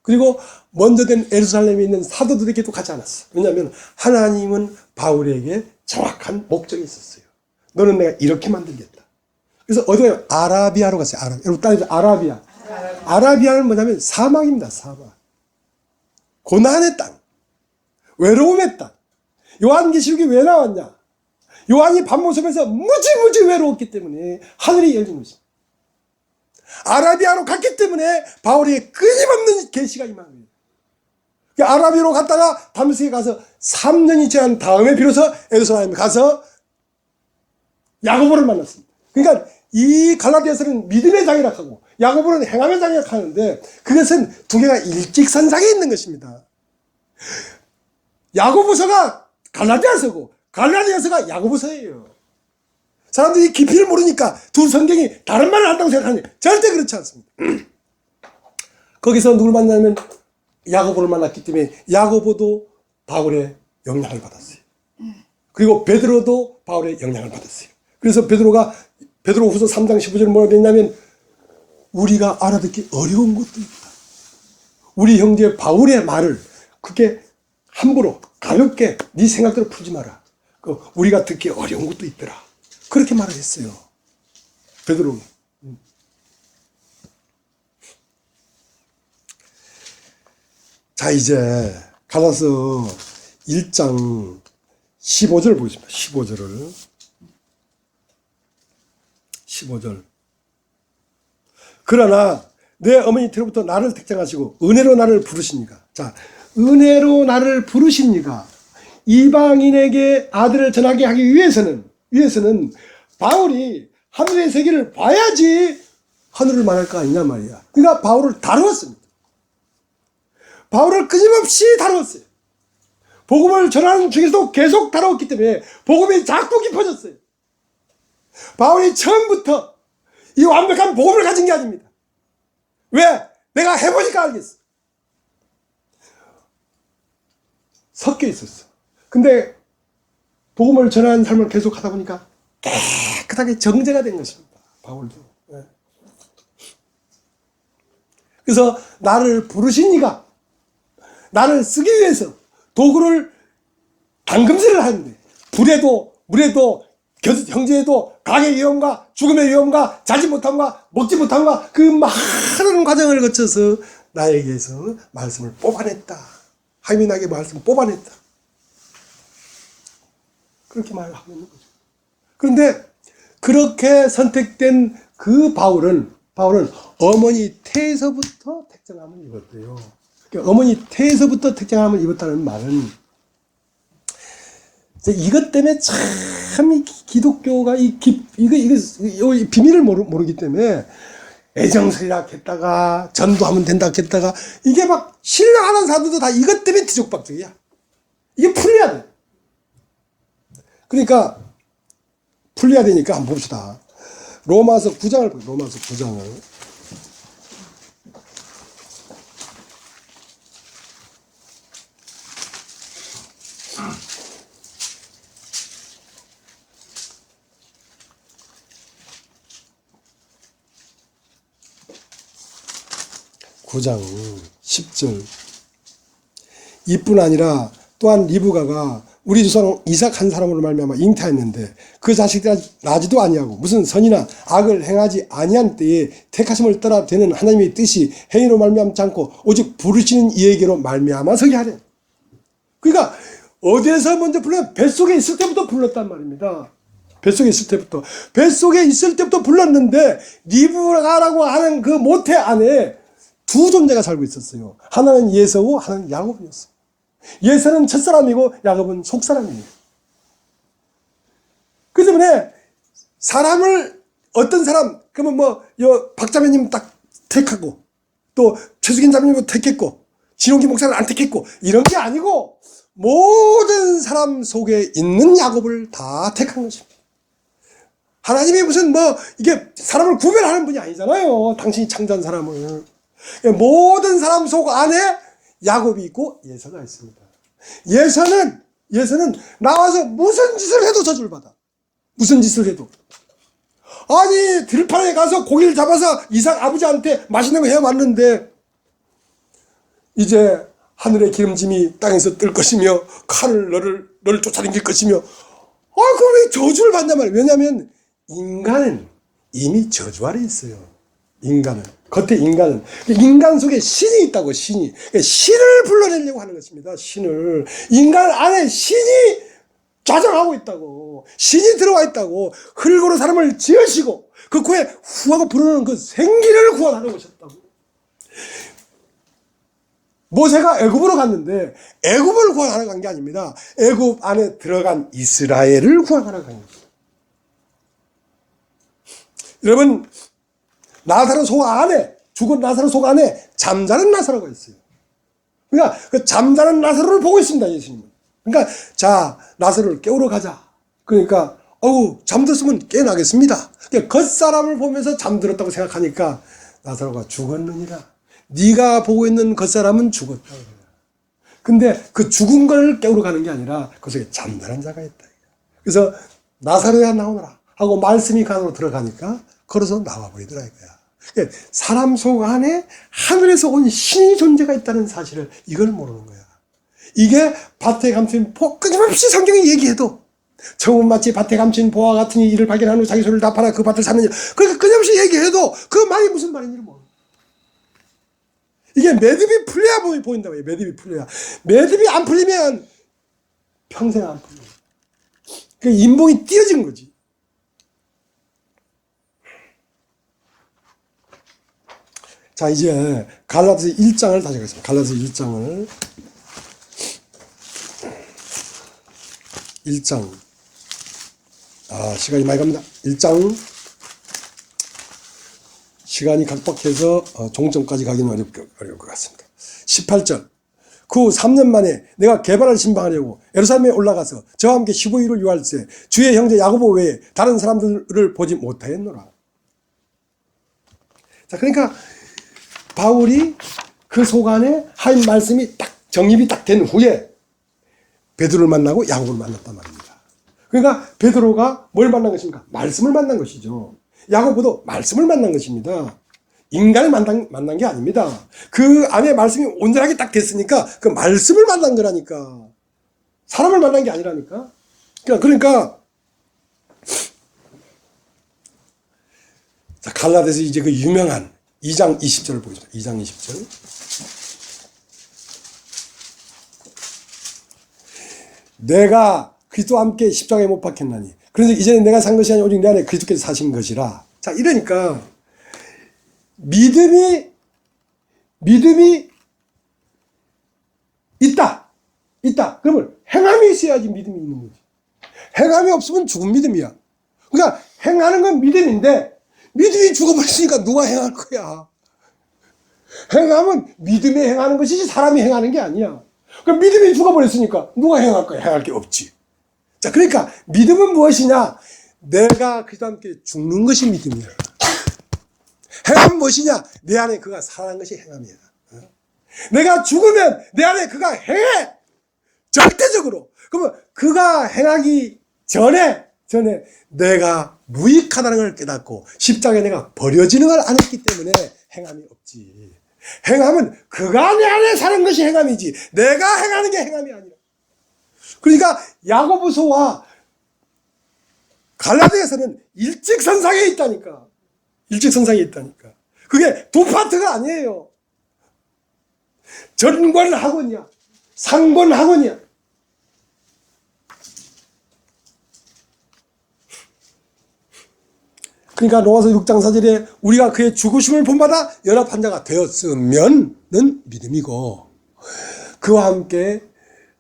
그리고 먼저 된 예루살렘에 있는 사도들에게도 가지 않았어. 왜냐하면 하나님은 바울에게 정확한 목적이 있었어요. 너는 내가 이렇게 만들겠다. 그래서 어디 가요? 아라비아로 갔어요. 여러분 따라서 아라비아. 아라비아는 뭐냐면 사막입니다. 사막. 고난의 땅. 외로움의 땅. 요한계시록이 왜 나왔냐? 요한이 밤모습에서 무지무지 외로웠기 때문에 하늘이 열린 것입니다. 아라비아로 갔기 때문에 바울이 끊임없는 계시가 임한 거예요. 아라비아로 갔다가 다메섹에 가서 3년이 지난 다음에 비로소 예루살렘에 가서 야고보를 만났습니다. 그러니까 이 갈라디아서는 믿음의 장이라 하고 야고보는 행함의 장이라 하는데 그것은 두 개가 일직선상에 있는 것입니다. 야고보서가 갈라디아서고 갈라디아서가 야고보서예요. 사람들이 깊이를 모르니까 두 성경이 다른 말을 한다고 생각하는데 절대 그렇지 않습니다. 거기서 누굴 만나면 야고보를 만났기 때문에 야고보도 바울의 영향을 받았어요. 그리고 베드로도 바울의 영향을 받았어요. 그래서 베드로후서 3장 15절에 뭐라고 했냐면 우리가 알아듣기 어려운 것도 있다. 우리 형제 바울의 말을 그렇게 함부로 가볍게 네 생각대로 풀지 마라. 우리가 듣기 어려운 것도 있더라. 그렇게 말을 했어요. 베드로. 자, 이제 갈라서 1장 15절 보겠습니다. 15절. 그러나 내 어머니 때로부터 나를 택정하시고 은혜로 나를 부르시니까. 자, 은혜로 나를 부르시니까 이방인에게 아들을 전하게 하기 위해서는 바울이 하늘의 세계를 봐야지 하늘을 말할 거 아니냐 말이야. 그러니까 바울을 다루었습니다. 바울을 끊임없이 다루었어요. 복음을 전하는 중에서도 계속 다루었기 때문에 복음이 자꾸 깊어졌어요. 바울이 처음부터 이 완벽한 복음을 가진 게 아닙니다. 왜? 내가 해보니까 알겠어. 섞여 있었어. 근데 복음을 전하는 삶을 계속 하다 보니까 깨끗하게 정제가 된 것입니다. 바울도. 네. 그래서 나를 부르시니가 나를 쓰기 위해서 도구를 당금질을 하는데 불에도 물에도 형제에도 강의 위험과 죽음의 위험과 자지 못함과 먹지 못함과 그 많은 과정을 거쳐서 나에게서 말씀을 뽑아냈다. 하이민에게 말씀을 뽑아냈다. 그렇게 말을 하고 있는 거죠. 그런데 그렇게 선택된 그 바울은 어머니 태에서부터 택정함을 입었대요. 그러니까 어머니 태에서부터 택정함을 입었다는 말은 이것 때문에 참 기독교가 이거 비밀을 모르기 때문에 애정설이라 했다가 전도하면 된다 했다가 이게 막 신뢰하는 사람들도 다 이것 때문에 뒤죽박죽이야. 이게 풀려야 돼. 그러니까 풀려야 되니까 한번 봅시다. 로마서 9장을 보세요. 로마서 9장을. (9장 10절) 이뿐 아니라 또한 리브가가 우리 조상 이삭 한 사람으로 말미암아 잉태했는데 그 자식들이 나지도 아니하고 무슨 선이나 악을 행하지 아니한 때에 택하심을 따라 되는 하나님의 뜻이 행위로 말미암지 않고 오직 부르시는 이에게로 말미암아 서게 하래. 그러니까 어디에서 먼저 불렀냐? 뱃속에 있을 때부터 불렀단 말입니다. 뱃속에 있을 때부터. 뱃속에 있을 때부터 불렀는데 리브가라고 하는 그 모태 안에 두 존재가 살고 있었어요. 하나는 예서고 하나는 야곱이었어요. 예서는 첫사람이고 야곱은 속사람이에요. 그 때문에 사람을 어떤 사람 그러면 뭐 박자매님 딱 택하고 또 최수긴 자매님도 택했고 진홍기 목사를 안 택했고 이런 게 아니고 모든 사람 속에 있는 야곱을 다 택한 것입니다. 하나님이 무슨 뭐 이게 사람을 구별하는 분이 아니잖아요. 당신이 창조한 사람을. 모든 사람 속 안에 야곱이 있고 예서가 있습니다. 예서는 나와서 무슨 짓을 해도 저주를 받아. 무슨 짓을 해도. 아니 들판에 가서 고기를 잡아서 이삭 아버지한테 맛있는 거 해왔는데 이제 하늘의 기름짐이 땅에서 뜰 것이며 칼을 너를 쫓아다닐 것이며 그럼 왜 저주를 받냔 말이에요. 왜냐하면 인간은 이미 저주 아래 있어요. 겉에 인간은 인간 속에 신이 있다고. 신을 불러내려고 하는 것입니다. 신을. 인간 안에 신이 좌정하고 있다고. 신이 들어와 있다고. 흙으로 사람을 지으시고 그 코에 후하고 부르는 그 생기를 구원하러 오셨다고. 모세가 애굽으로 갔는데 애굽을 구원하러 간 게 아닙니다. 애굽 안에 들어간 이스라엘을 구원하러 간 겁니다. 여러분 나사로 속 안에 죽은 나사로 속 안에 잠자는 나사로가 있어요. 그러니까 그 잠자는 나사로를 보고 있습니다. 예수님은. 그러니까 자 나사로를 깨우러 가자. 그러니까 잠들었으면 깨어나겠습니다. 그러니까 겉사람을 보면서 잠들었다고 생각하니까 나사로가 죽었느니라. 네가 보고 있는 겉사람은 죽었다. 근데 그 죽은 걸 깨우러 가는 게 아니라 그 속에 잠자는 자가 있다. 그래서 나사로야 나오너라 하고 말씀이 그 안으로 들어가니까 걸어서 나와버리더라 이거야. 그러니까 사람 속 안에 하늘에서 온 신의 존재가 있다는 사실을 이걸 모르는 거야. 이게 밭에 감춘 보 끊임없이 성경이 얘기해도 처음 마치 밭에 감춘 보와 같으니 이를 발견한 후 자기 소를 다 팔아 그 밭을 사느냐. 그러니까 끊임없이 얘기해도 그 말이 무슨 말인지를 모르는 거야. 이게 매듭이 풀려야 보인다고 해요. 매듭이 풀려야. 매듭이 안 풀리면 평생 안 풀려. 그 인봉이 띄어진 거지. 자, 이제 갈라디아서 1장을 다시 가겠습니다. 갈라디아서 1장. 시간이 많이 갑니다. 1장. 시간이 각박해서 종점까지 가기는 어려울 것 같습니다. 18절. 그 후 3년 만에 내가 게바를 신방하려고 예루살렘에 올라가서 저와 함께 15일을 유할세 주의 형제 야고보 외에 다른 사람들을 보지 못하였노라. 자, 그러니까 바울이 그 속 안에 한 말씀이 딱 정립이 딱 된 후에 베드로를 만나고 야고보를 만났단 말입니다. 그러니까 베드로가 뭘 만난 것입니까? 말씀을 만난 것이죠. 야고보도 말씀을 만난 것입니다. 인간을 만난 게 아닙니다. 그 안에 말씀이 온전하게 딱 됐으니까 그 말씀을 만난 거라니까. 사람을 만난 게 아니라니까. 그러니까 자, 갈라디아서 이제 그 유명한 2장 20절을 보겠습니다. 2장 20절. 내가 그리스도와 함께 십자가에 못 박혔나니 그래서 이제는 내가 산 것이 아니라 오직 내 안에 그리스도께서 사신 것이라. 자, 이러니까 믿음이 있다. 그러면 행함이 있어야지 믿음이 있는 거지. 행함이 없으면 죽은 믿음이야. 그러니까 행하는 건 믿음인데 믿음이 죽어버렸으니까 누가 행할 거야. 행함은 믿음이 행하는 것이지 사람이 행하는 게 아니야. 그럼 믿음이 죽어버렸으니까 누가 행할 거야? 행할 게 없지. 자, 그러니까 믿음은 무엇이냐? 내가 그리스도와 함께 죽는 것이 믿음이야. 행함은 무엇이냐? 내 안에 그가 살아난 것이 행함이야. 내가 죽으면 내 안에 그가 행해. 절대적으로. 그러면 그가 행하기 전에 내가 무익하다는 걸 깨닫고 십자가에 내가 버려지는 걸 안 했기 때문에 행함이 없지. 행함은 그가 내 안에 사는 것이 행함이지 내가 행하는 게 행함이 아니라. 그러니까 야고보서와 갈라디아서는 일직선상에 있다니까. 일직선상에 있다니까. 그게 두 파트가 아니에요. 전권학원이야. 상권학원이야. 그러니까 로마서 6장 4절에 우리가 그의 죽으심을 본받아 연합한 자가 되었으면은 믿음이고 그와 함께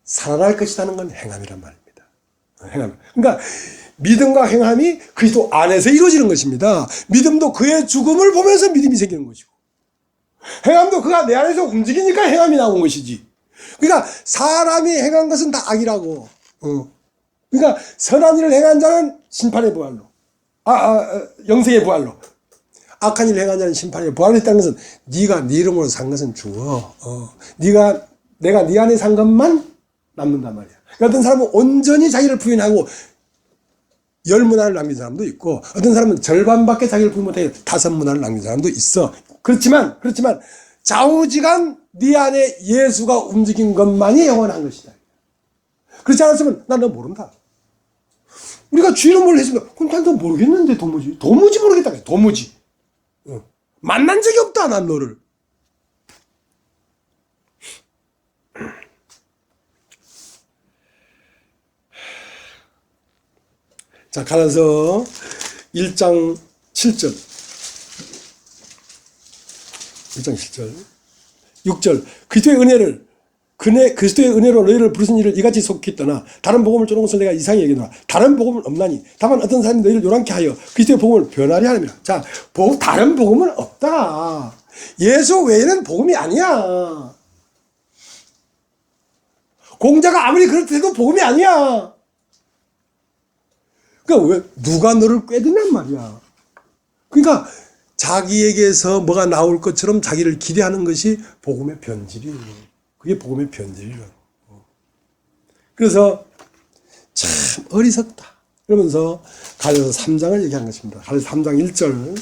살아날 것이라는 건 행함이란 말입니다. 행함. 그러니까 믿음과 행함이 그리스도 안에서 이루어지는 것입니다. 믿음도 그의 죽음을 보면서 믿음이 생기는 것이고 행함도 그가 내 안에서 움직이니까 행함이 나온 것이지. 그러니까 사람이 행한 것은 다 악이라고. 그러니까 선한 일을 행한 자는 심판의 부활로, 영생의 부활로, 악한 일을 행한 자는 심판의 부활로 있다는 것은 네가 네 이름으로 산 것은 죽어. 내가 네 안에 산 것만 남는단 말이야. 그러니까 어떤 사람은 온전히 자기를 부인하고 10문화를 남긴 사람도 있고 어떤 사람은 절반밖에 자기를 부인 못하게 5문화를 남긴 사람도 있어. 그렇지만 좌우지간 네 안에 예수가 움직인 것만이 영원한 것이다. 그렇지 않았으면 난 너 모른다. 우리가 주인은 뭘 했습니까? 그럼 난 너 모르겠는데 도무지 모르겠다. 도무지. 만난 적이 없다 난 너를. 자, 갈라서 1장 7절. 1장 7절. 6절. 그리스도의 은혜로 너희를 부르신 이를 이같이 속히 떠나 다른 복음을 쫓는 것을 내가 이상히 여기노라. 다른 복음은 없나니 다만 어떤 사람이 너희를 요란케 하여 그리스도의 복음을 변하려 하느니라. 자, 다른 복음은 없다. 예수 외에는 복음이 아니야. 공자가 아무리 그렇대도 복음이 아니야. 그러니까 왜 누가 너를 꿰드냔 말이야. 그러니까 자기에게서 뭐가 나올 것처럼 자기를 기대하는 것이 복음의 변질이에요. 그게 복음의 변질이라고. 그래서 참 어리석다. 그러면서 갈라서 3장을 얘기한 것입니다. 갈라서 3장 1절.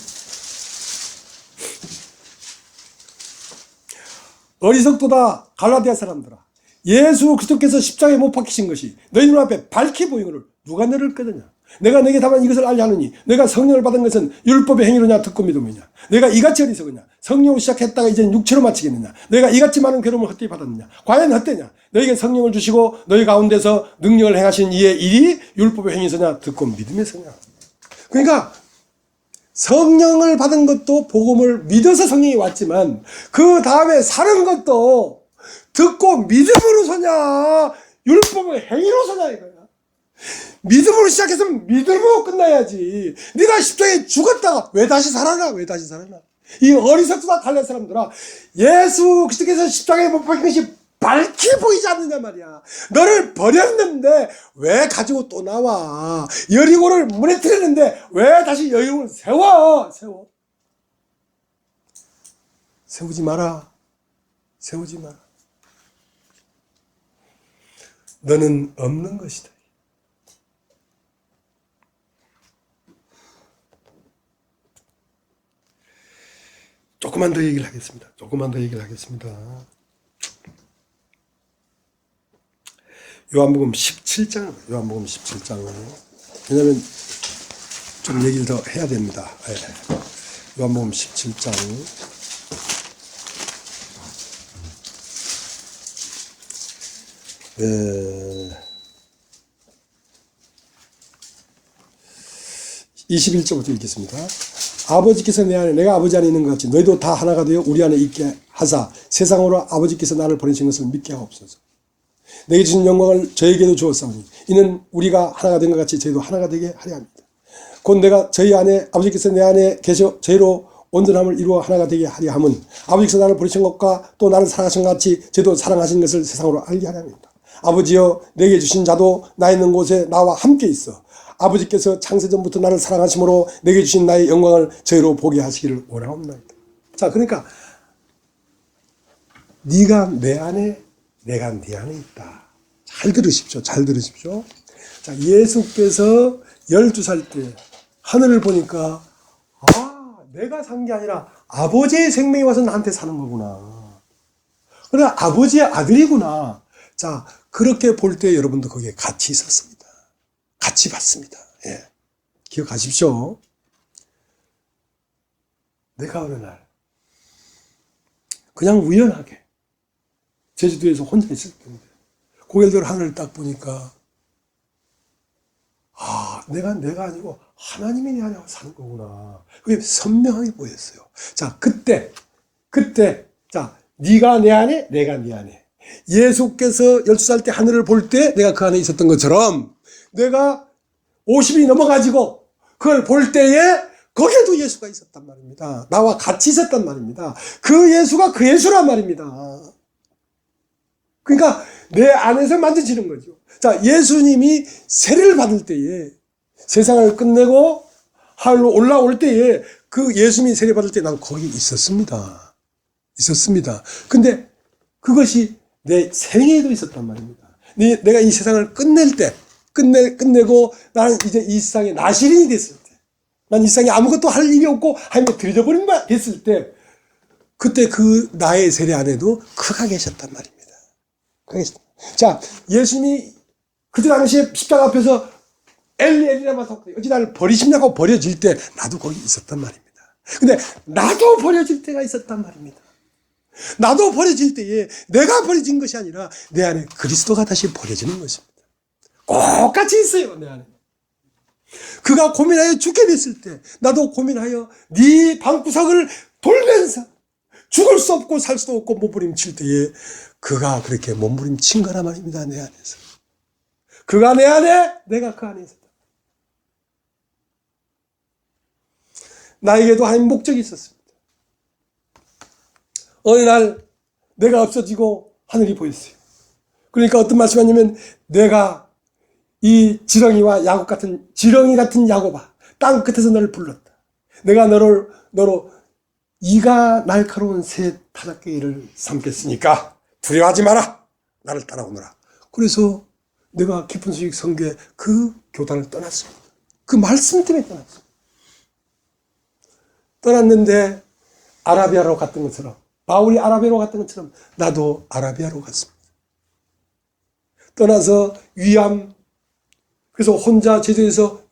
어리석도다 갈라디아 사람들아. 예수 그리스도께서 십자가에 못 박히신 것이 너희 눈앞에 밝히 보이거늘 누가 너를 끄느냐. 내가 너에게 다만 이것을 알려 하느니 너희가 성령을 받은 것은 율법의 행위로냐 듣고 믿음이냐. 너희가 이같이 어리석으냐. 성령으로 시작했다가 이제는 육체로 마치겠느냐. 너희가 이같이 많은 괴로움을 헛되이 받았느냐. 과연 헛되냐. 너희에게 성령을 주시고 너희 가운데서 능력을 행하신 이의 일이 율법의 행위서냐 듣고 믿음에서냐. 그러니까 성령을 받은 것도 복음을 믿어서 성령이 왔지만 그 다음에 사는 것도 듣고 믿음으로 서냐 율법의 행위로 서냐 이거야. 믿음으로 시작해서 믿음으로 끝나야지. 네가 십자가에 죽었다가 왜 다시 살아나? 이 어리석다 갈라디아 사람들아. 예수 그리스도께서 십자가에 못 박힌 것이 밝히 보이지 않느냐 말이야. 너를 버렸는데 왜 가지고 또 나와? 여리고를 무너뜨렸는데 왜 다시 여리고를 세워? 세우지 마라. 너는 없는 것이다. 조금만 더 얘기를 하겠습니다. 요한복음 17장. 왜냐면 좀 얘기를 더 해야 됩니다. 요한복음 17장. 21절부터 읽겠습니다. 아버지께서 내 안에 내가 아버지 안에 있는 것 같이 너희도 다 하나가 되어 우리 안에 있게 하사 세상으로 아버지께서 나를 보내신 것을 믿게 하옵소서. 내게 주신 영광을 저에게도 주었사오니 이는 우리가 하나가 된 것 같이 저희도 하나가 되게 하려 합니다. 곧 내가 저희 안에 아버지께서 내 안에 계셔 저희로 온전함을 이루어 하나가 되게 하려 함은 아버지께서 나를 보내신 것과 또 나를 사랑하신 것 같이 저희도 사랑하신 것을 세상으로 알게 하려 합니다. 아버지여 내게 주신 자도 나 있는 곳에 나와 함께 있어 아버지께서 창세전부터 나를 사랑하심으로 내게 주신 나의 영광을 저희로 보게 하시기를 원하옵나이다. 자, 그러니까 네가 내 안에 내가 네 안에 있다. 잘 들으십시오. 자, 예수께서 12살 때 하늘을 보니까 내가 산 게 아니라 아버지의 생명이 와서 나한테 사는 거구나. 그래 아버지의 아들이구나. 자, 그렇게 볼 때 여러분도 거기에 같이 있었습니다. 같이 봤습니다. 예. 기억하십시오. 내가 어느 날 그냥 우연하게 제주도에서 혼자 있을 텐데 고개를 들어 하늘을 딱 보니까 내가 아니고 하나님이 내 안에 사는 거구나. 그게 선명하게 보였어요. 자, 그때 자, 네가 내 안에, 내가 네 안에. 예수께서 12살 때 하늘을 볼 때 내가 그 안에 있었던 것처럼 내가 50이 넘어가지고 그걸 볼 때에 거기에도 예수가 있었단 말입니다. 나와 같이 있었단 말입니다. 그 예수가 그 예수란 말입니다. 그러니까 내 안에서 만져지는 거죠. 자, 예수님이 세례를 받을 때에 세상을 끝내고 하늘로 올라올 때에 그 예수님이 세례 받을 때 나도 거기 있었습니다. 근데 그것이 내 생애에도 있었단 말입니다. 내가 이 세상을 끝낼 때, 끝내고 나는 이제 이 세상의 나시린이 됐을 때, 난 이 세상에 아무것도 할 일이 없고 하나님께 들여져버린 바 됐을 때, 그때 그 나의 세례 안에도 그가 계셨단 말입니다. 자, 예수님이 그때 당시에 십자가 앞에서 엘리 엘리라마 사오니 어찌 나를 버리시냐고 버려질 때 나도 거기 있었단 말입니다. 근데 나도 버려질 때가 있었단 말입니다. 나도 버려질 때에 내가 버려진 것이 아니라 내 안에 그리스도가 다시 버려지는 것입니다. 똑같이 있어요, 내 안에. 그가 고민하여 죽게 됐을 때 나도 고민하여 네 방구석을 돌면서 죽을 수 없고 살 수도 없고 몸부림칠 때에 그가 그렇게 몸부림친 거란 말입니다. 내 안에서. 그가 내 안에, 내가 그 안에 있었다. 나에게도 하나님 목적이 있었습니다. 어느 날 내가 없어지고 하늘이 보였어요. 그러니까 어떤 말씀하냐면 내가 이 지렁이 같은 야곱아, 땅 끝에서 너를 불렀다. 내가 너로 이가 날카로운 새 타작개를 삼겠으니까 두려워하지 마라. 나를 따라오너라. 그래서 내가 깊은 소식 선교에 그 교단을 떠났습니다. 그 말씀 때문에 떠났습니다. 떠났는데 아라비아로 갔던 것처럼, 바울이 아라비아로 갔던 것처럼 나도 아라비아로 갔습니다. 떠나서 위암, 그래서 혼자 제주에서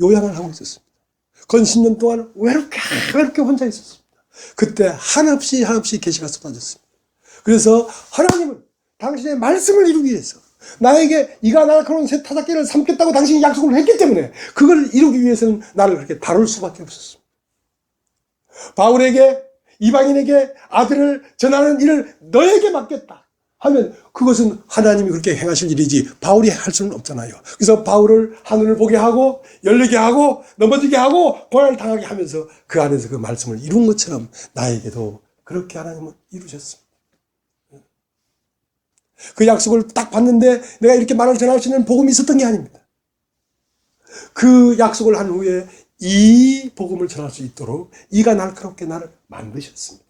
요양을 하고 있었습니다. 건 10년 동안 외롭게 혼자 있었습니다. 그때 한없이 계시가 쏟아졌습니다. 그래서 하나님은 당신의 말씀을 이루기 위해서 나에게 이가 날카로운 새 타작개를 삼겠다고 당신이 약속을 했기 때문에 그걸 이루기 위해서는 나를 그렇게 다룰 수밖에 없었습니다. 바울에게, 이방인에게 아들을 전하는 일을 너에게 맡겼다 하면 그것은 하나님이 그렇게 행하실 일이지 바울이 할 수는 없잖아요. 그래서 바울을 하늘을 보게 하고 열리게 하고 넘어지게 하고 고난을 당하게 하면서 그 안에서 그 말씀을 이룬 것처럼 나에게도 그렇게 하나님은 이루셨습니다. 그 약속을 딱 받는데 내가 이렇게 말을 전할 수 있는 복음이 있었던 게 아닙니다. 그 약속을 한 후에 이 복음을 전할 수 있도록 이가 날카롭게 나를 만드셨습니다.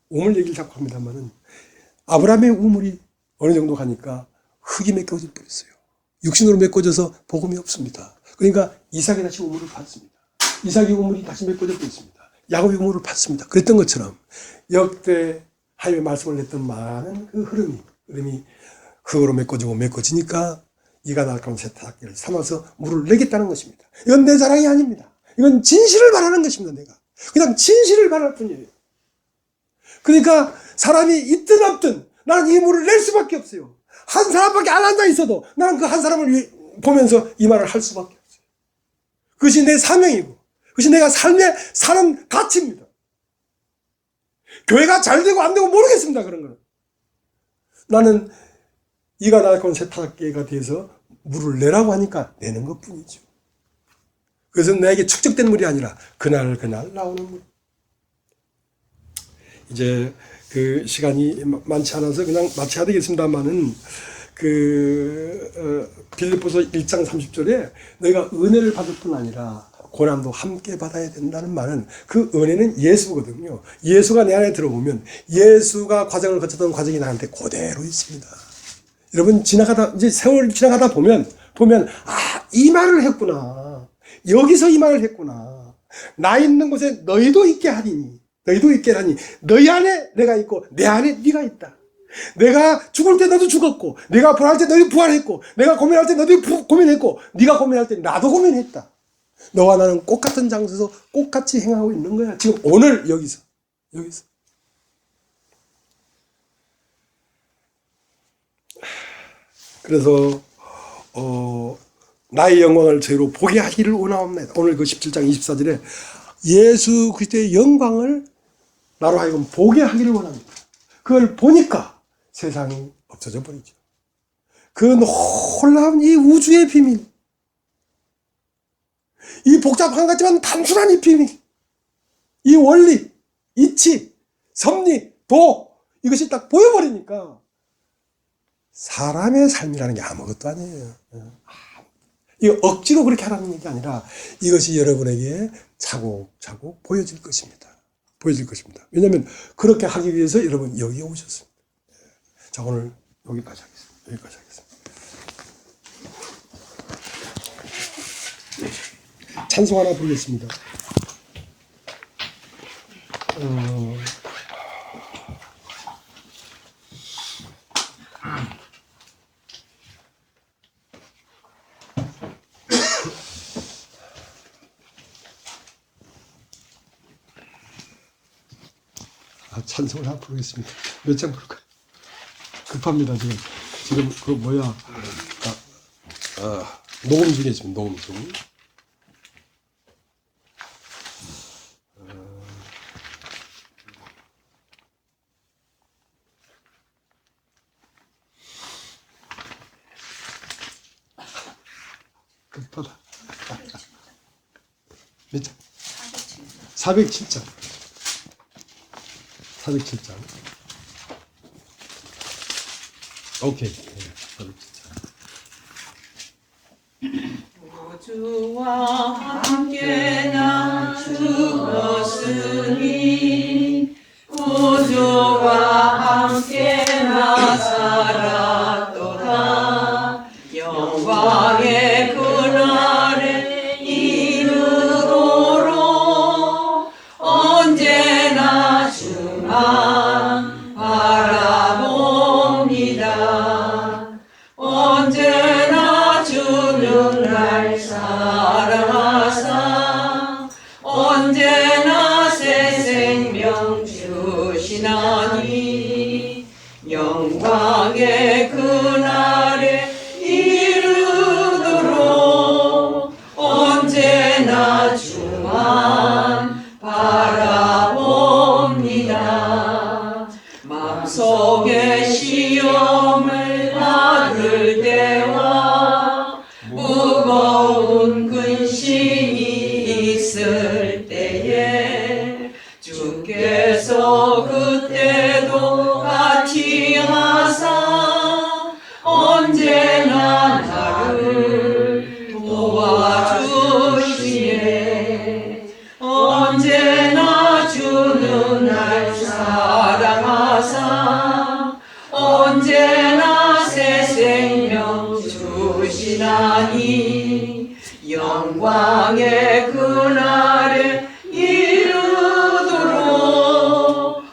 우물 얘기를 자꾸 합니다만은 아브라함의 우물이 어느 정도 가니까 흙이 메꿔져 버렸어요. 육신으로 메꿔져서 복음이 없습니다. 그러니까 이삭이 다시 우물을 팠습니다. 이삭이 우물이 다시 메꿔져 버렸습니다. 야곱이 우물을 팠습니다. 그랬던 것처럼 역대 하나님의 말씀을 냈던 많은 그 흐름이 흙으로 메꿔지니까 이가 날카로운 새 타작개를 삼아서 물을 내겠다는 것입니다. 이건 내 자랑이 아닙니다. 이건 진실을 말하는 것입니다. 내가 그냥 진실을 말할 뿐이에요. 그러니까 사람이 있든 없든 나는 이 물을 낼 수밖에 없어요. 한 사람밖에 안 앉아 있어도 나는 그 한 사람을 보면서 이 말을 할 수밖에 없어요. 그것이 내 사명이고 그것이 내가 삶에 사는 가치입니다. 교회가 잘 되고 안 되고 모르겠습니다. 그런 거는. 나는 이가 날카로운 새 타작개가 돼서 물을 내라고 하니까 내는 것뿐이죠. 그것은 나에게 축적된 물이 아니라 그날 나오는 물. 이제 그 시간이 많지 않아서 그냥 마쳐야 되겠습니다만은 빌립보서 1장 30절에 너희가 은혜를 받을 뿐 아니라 고난도 함께 받아야 된다는 말은 그 은혜는 예수거든요. 예수가 내 안에 들어오면 예수가 과정을 거쳤던 과정이 나한테 그대로 있습니다. 여러분 이제 세월 지나가다 보면 이 말을 했구나. 여기서 이 말을 했구나. 나 있는 곳에 너희도 있게 하리니, 너희도 있게 하니, 너희 안에 내가 있고 내 안에 네가 있다. 내가 죽을 때 너도 죽었고, 내가 부활할 때 너희도 부활했고, 내가 고민할 때 너희도 고민했고, 네가 고민할 때 나도 고민했다. 너와 나는 똑같은 장소에서 똑같이 행하고 있는 거야. 지금 오늘 여기서. 그래서 나의 영광을 저희로 보게 하기를 원하옵나이다. 오늘 그 17장 24절에 예수 그리스도의 영광을 나로 하여금 보게 하기를 원합니다. 그걸 보니까 세상이 없어져 버리죠. 그 놀라운 이 우주의 비밀, 이 복잡한 것 같지만 단순한 이 비밀, 이 원리, 이치, 섭리, 도, 이것이 딱 보여버리니까 사람의 삶이라는 게 아무것도 아니에요. 이거 억지로 그렇게 하라는 얘기가 아니라 이것이 여러분에게 차곡차곡 보여질 것입니다. 왜냐하면 그렇게 하기 위해서 여러분 여기에 오셨습니다. 자, 오늘 여기까지 하겠습니다. 찬송 하나 부르겠습니다. 찬송을 하나 부르겠습니다. 몇 장 부를까요? 급합니다, 지금 그 뭐야, 녹음 중에 있습니다. 녹음 중. 급하다. 몇 장? 407장. 407장. 오케이. 407장. 주와 함께 나 죽었으니 구주와 함께 나 살았도다. 영광의 그날에 이르도록 언제나 주만 바라봅니다. 언제나 주는 날 사랑하사 언제나 새 생명 주시나니 영광의 그날에 이르도록 언제나 주만 바라봅니다. 마음속에 시험을 받을 때와 무거운 근심이 있을 때에 주께서 그때도 같이 하사 언제나 나를 도와주시네. 언제나 주는 날 사랑하사 언제나 새 생명 주시나니 영광의 그날에 이르도록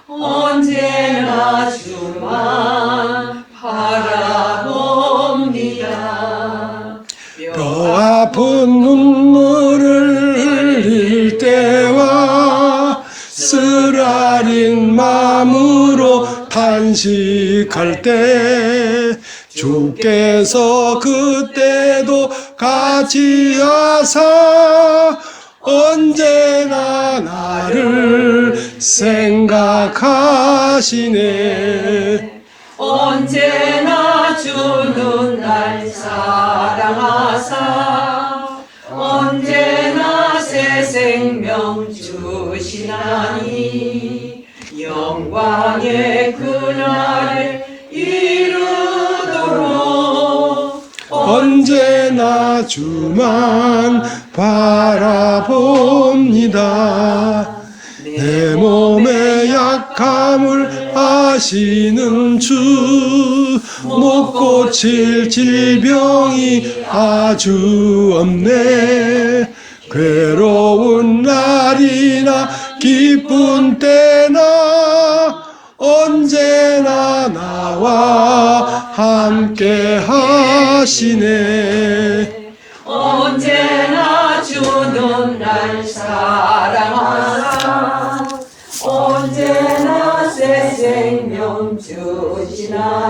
언제나 주만 바라봅니다. 뼈 아픈 눈물을 흘릴 때와 쓰라린 마음으로 탄식할 때 주께서 그때도 같이 하사 언제나 나를 생각하시네. 언제나 주는 날 사랑하사 언제나 새 생명 주시나니 영광의 그날에 이르도록 언제나 주만 바라봅니다. 내 몸의 약함을 아시는 주, 못 고칠 질병이 아주 없네. 괴로운 날이나 기쁜 때나 언제나 나와 함께 하시네. 언제나 주는 날 사랑하라. 언제나 새 생명 주시나니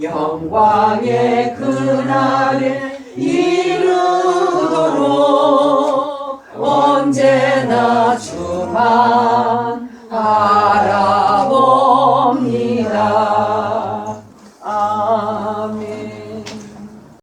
영광의 그